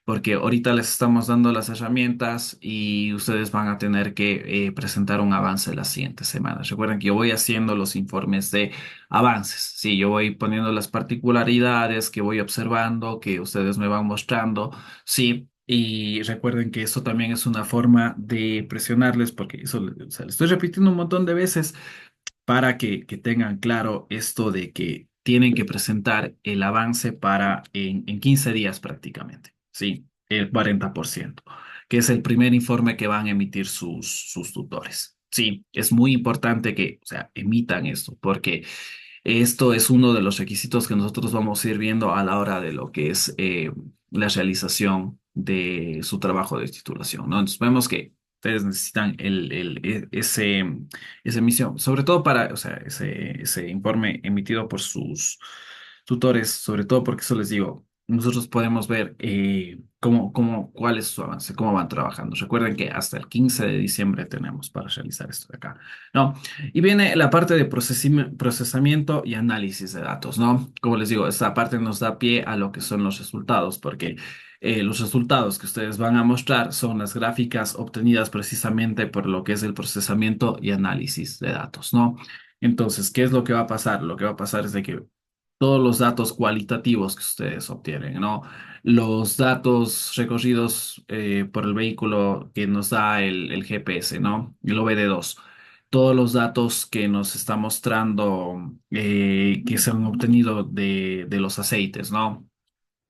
porque ahorita les estamos dando las herramientas y ustedes van a tener que presentar un avance las siguientes semanas. Recuerden que yo voy haciendo los informes de avances, sí, yo voy poniendo las particularidades que voy observando, que ustedes me van mostrando, sí. Y recuerden que eso también es una forma de presionarles, porque eso, o sea, le estoy repitiendo un montón de veces para que tengan claro esto de que tienen que presentar el avance para en 15 días prácticamente, ¿sí? El 40%, que es el primer informe que van a emitir sus tutores. Sí, es muy importante que, o sea, emitan esto, porque esto es uno de los requisitos que nosotros vamos a ir viendo a la hora de lo que es la realización de su trabajo de titulación, ¿no? Entonces vemos que ustedes necesitan esa emisión, sobre todo para, o sea, ese informe emitido por sus tutores, sobre todo porque eso les digo, nosotros podemos ver cuál es su avance, cómo van trabajando. Recuerden que hasta el 15 de diciembre tenemos para realizar esto de acá, ¿no? Y viene la parte de procesamiento y análisis de datos, ¿no? Como les digo, esta parte nos da pie a lo que son los resultados, porque los resultados que ustedes van a mostrar son las gráficas obtenidas precisamente por lo que es el procesamiento y análisis de datos, ¿no? Entonces, ¿qué es lo que va a pasar? Lo que va a pasar es de que todos los datos cualitativos que ustedes obtienen, ¿no? Los datos recorridos por el vehículo que nos da el GPS, ¿no? El OBD2. Todos los datos que nos está mostrando que se han obtenido de los aceites, ¿no?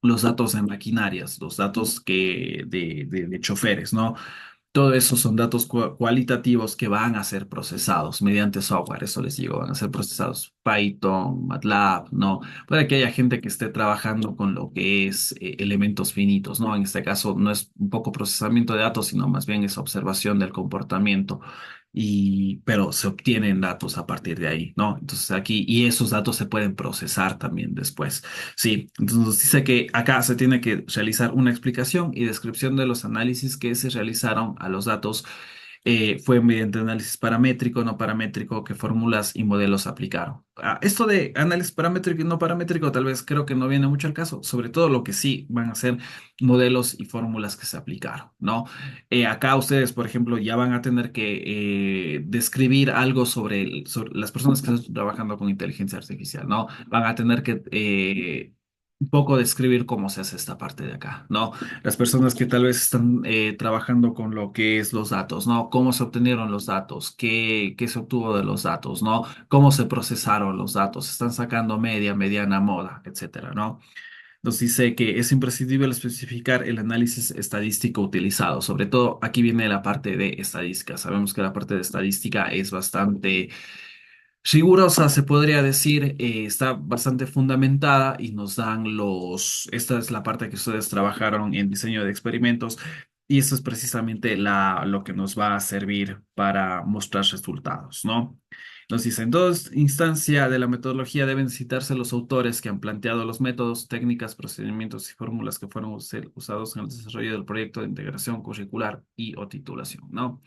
Los datos de maquinarias, los datos de choferes, ¿no? Todo eso son datos cualitativos que van a ser procesados mediante software, eso les digo, van a ser procesados Python, MATLAB, ¿no? Para que haya gente que esté trabajando con lo que es elementos finitos, ¿no? En este caso no es un poco procesamiento de datos, sino más bien es observación del comportamiento. Pero se obtienen datos a partir de ahí, ¿no? Entonces aquí, y esos datos se pueden procesar también después. Sí, entonces dice que acá se tiene que realizar una explicación y descripción de los análisis que se realizaron a los datos. Fue mediante análisis paramétrico, no paramétrico, qué fórmulas y modelos aplicaron. Esto de análisis paramétrico y no paramétrico tal vez creo que no viene mucho al caso, sobre todo lo que sí van a ser modelos y fórmulas que se aplicaron, ¿no? Acá ustedes, por ejemplo, ya van a tener que describir algo sobre las personas que están trabajando con inteligencia artificial, ¿no? Van a tener que un poco describir cómo se hace esta parte de acá, ¿no? Las personas que tal vez están trabajando con lo que es los datos, ¿no? ¿Cómo se obtenieron los datos? ¿Qué se obtuvo de los datos, ¿no? ¿Cómo se procesaron los datos? ¿Están sacando media, mediana, moda, etcétera, ¿no? Nos dice que es imprescindible especificar el análisis estadístico utilizado. Sobre todo, aquí viene la parte de estadística. Sabemos que la parte de estadística es bastante rigurosa, se podría decir, está bastante fundamentada y nos dan esta es la parte que ustedes trabajaron en diseño de experimentos y esto es precisamente lo que nos va a servir para mostrar resultados, ¿no? Nos dice, en toda instancia de la metodología deben citarse los autores que han planteado los métodos, técnicas, procedimientos y fórmulas que fueron usados en el desarrollo del proyecto de integración curricular y o titulación, ¿no?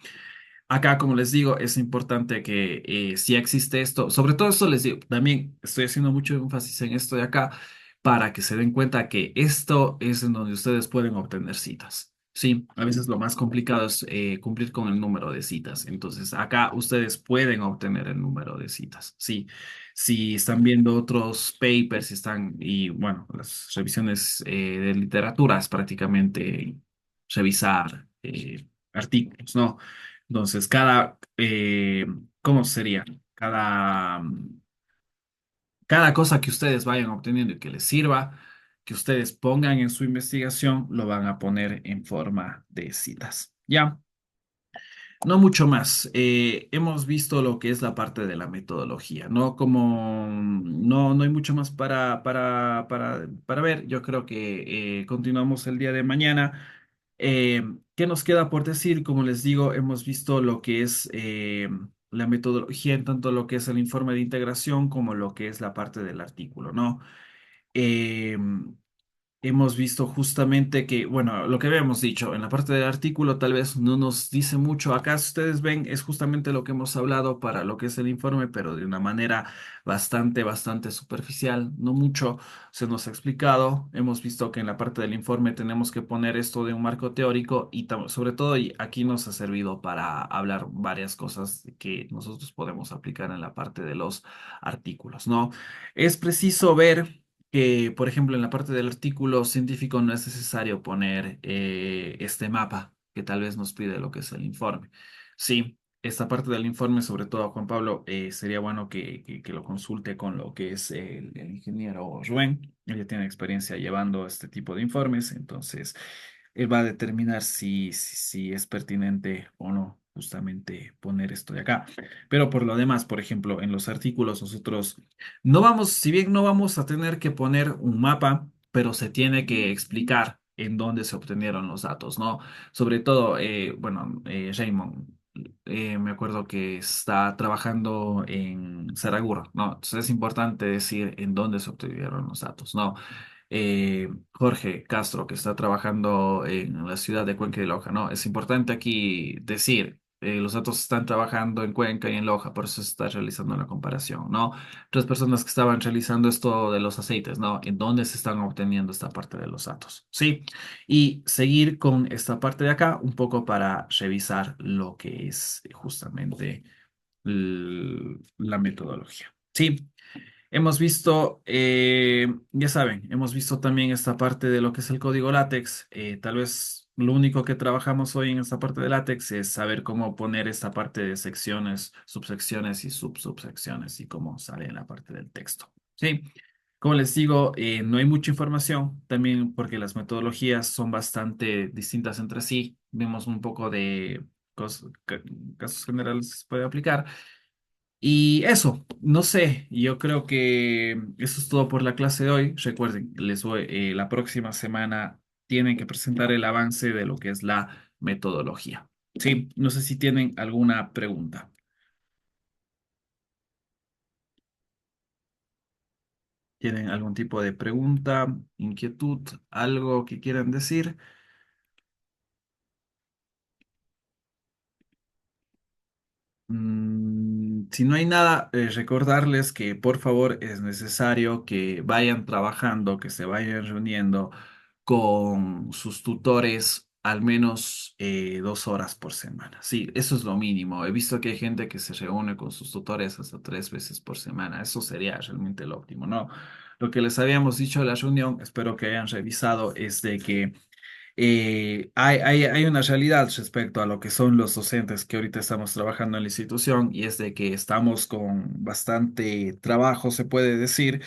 Acá, como les digo, es importante que si existe esto, sobre todo esto les digo, también estoy haciendo mucho énfasis en esto de acá para que se den cuenta que esto es en donde ustedes pueden obtener citas. Sí, a veces lo más complicado es cumplir con el número de citas. Entonces, acá ustedes pueden obtener el número de citas. Sí, si están viendo otros papers, y bueno, las revisiones de literatura es prácticamente revisar artículos, ¿no? Entonces, ¿cómo sería? Cada cosa que ustedes vayan obteniendo y que les sirva, que ustedes pongan en su investigación, lo van a poner en forma de citas. ¿Ya? No mucho más. Hemos visto lo que es la parte de la metodología, ¿no? Como no hay mucho más para ver. Yo creo que continuamos el día de mañana. ¿Qué nos queda por decir? Como les digo, hemos visto lo que es la metodología en tanto lo que es el informe de integración como lo que es la parte del artículo, ¿no? Eh, Hemos visto justamente que, bueno, lo que habíamos dicho en la parte del artículo tal vez no nos dice mucho. Acá, si ustedes ven, es justamente lo que hemos hablado para lo que es el informe, pero de una manera bastante superficial. No mucho se nos ha explicado. Hemos visto que en la parte del informe tenemos que poner esto de un marco teórico y sobre todo y aquí nos ha servido para hablar varias cosas que nosotros podemos aplicar en la parte de los artículos, ¿no? Es preciso ver que, por ejemplo, en la parte del artículo científico no es necesario poner este mapa que tal vez nos pide lo que es el informe. Sí, esta parte del informe, sobre todo a Juan Pablo, sería bueno que lo consulte con lo que es el ingeniero Rubén. Él ya tiene experiencia llevando este tipo de informes, entonces él va a determinar si es pertinente o no justamente poner esto de acá. Pero por lo demás, por ejemplo, en los artículos nosotros no vamos, si bien no vamos a tener que poner un mapa, pero se tiene que explicar. en dónde se obtenieron los datos, ¿no? Sobre todo, bueno, Raymond, me acuerdo que está trabajando en Saraguro, ¿no? Entonces es importante decir en dónde se obtuvieron los datos, ¿no? Jorge Castro, que está trabajando en la ciudad de Cuenca y Loja, ¿no? Es importante aquí decir, los datos están trabajando en Cuenca y en Loja, por eso se está realizando la comparación, ¿no? Otras personas que estaban realizando esto de los aceites, ¿no? ¿En dónde se están obteniendo esta parte de los datos? Sí, y seguir con esta parte de acá un poco para revisar lo que es justamente la metodología. Sí. Hemos visto, ya saben, hemos visto también esta parte de lo que es el código LaTeX. Tal vez lo único que trabajamos hoy en esta parte de LaTeX es saber cómo poner esta parte de secciones, subsecciones y subsubsecciones y cómo sale en la parte del texto. Sí, como les digo, no hay mucha información también porque las metodologías son bastante distintas entre sí. Vemos un poco de casos generales que se puede aplicar. Y eso, no sé, yo creo que eso es todo por la clase de hoy. Recuerden, la próxima semana tienen que presentar el avance de lo que es la metodología. Sí, no sé si tienen alguna pregunta. ¿Tienen algún tipo de pregunta, inquietud, algo que quieran decir? Si no hay nada, recordarles que por favor es necesario que vayan trabajando, que se vayan reuniendo con sus tutores al menos 2 horas por semana. Sí, eso es lo mínimo. He visto que hay gente que se reúne con sus tutores hasta 3 veces por semana. Eso sería realmente lo óptimo, ¿no? Lo que les habíamos dicho de la reunión, espero que hayan revisado, es de que hay una realidad respecto a lo que son los docentes que ahorita estamos trabajando en la institución y es de que estamos con bastante trabajo, se puede decir.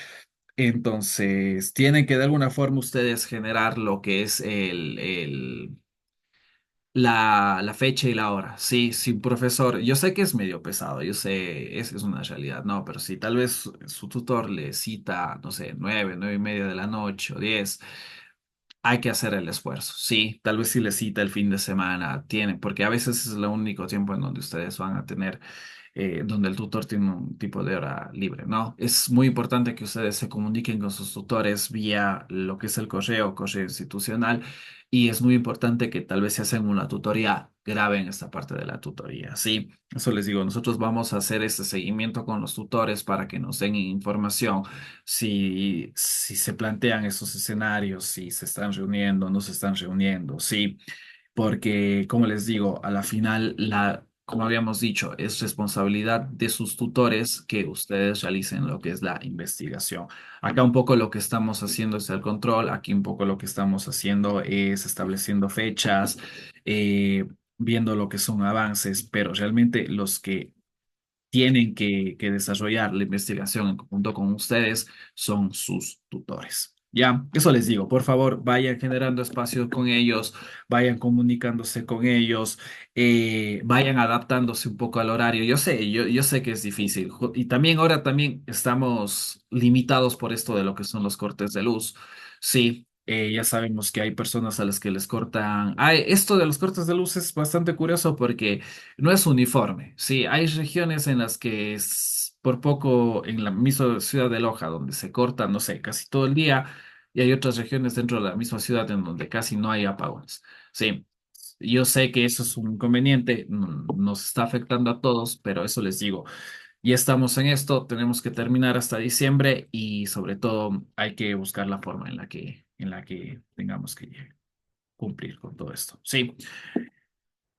Entonces, tienen que de alguna forma ustedes generar lo que es la fecha y la hora. Sí, sí, profesor, yo sé que es medio pesado, yo sé, es una realidad, no, pero si tal vez su tutor le cita, no sé, 9, 9:30 de la noche o 10, hay que hacer el esfuerzo. Sí, tal vez si le cita el fin de semana, tiene, porque a veces es el único tiempo en donde ustedes van a tener donde el tutor tiene un tipo de hora libre, ¿no? Es muy importante que ustedes se comuniquen con sus tutores vía lo que es el correo institucional, y es muy importante que tal vez si hacen una tutoría, graben esta parte de la tutoría, ¿sí? Eso les digo, nosotros vamos a hacer este seguimiento con los tutores para que nos den información si se plantean esos escenarios, si se están reuniendo, no se están reuniendo, ¿sí? Porque, como les digo, a la final, como habíamos dicho, es responsabilidad de sus tutores que ustedes realicen lo que es la investigación. Acá un poco lo que estamos haciendo es el control, aquí un poco lo que estamos haciendo es estableciendo fechas, eh, viendo lo que son avances, pero realmente los que tienen que desarrollar la investigación en conjunto con ustedes son sus tutores. Ya, eso les digo, por favor, vayan generando espacios con ellos, vayan comunicándose con ellos, vayan adaptándose un poco al horario. Yo sé que es difícil y también ahora también estamos limitados por esto de lo que son los cortes de luz. Sí, ya sabemos que hay personas a las que les cortan. Esto de los cortes de luz es bastante curioso porque no es uniforme. Sí, hay regiones en las que es por poco en la misma ciudad de Loja, donde se corta, no sé, casi todo el día, y hay otras regiones dentro de la misma ciudad en donde casi no hay apagones. Sí, yo sé que eso es un inconveniente, nos está afectando a todos, pero eso les digo, ya estamos en esto, tenemos que terminar hasta diciembre y sobre todo hay que buscar la forma en la que tengamos que cumplir con todo esto. Sí.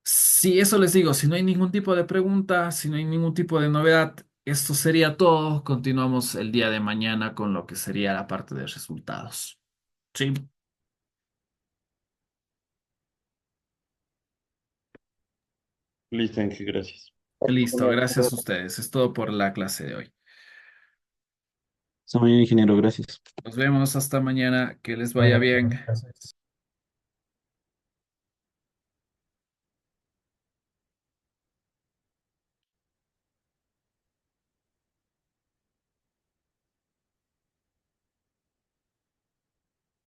Sí, eso les digo, si no hay ningún tipo de pregunta, si no hay ningún tipo de novedad, esto sería todo. Continuamos el día de mañana con lo que sería la parte de resultados. Sí, Listo, Ángel, gracias. listo, gracias a ustedes. Es todo por la clase de hoy. Hasta mañana, ingeniero, gracias. Nos vemos hasta mañana, que les vaya bien.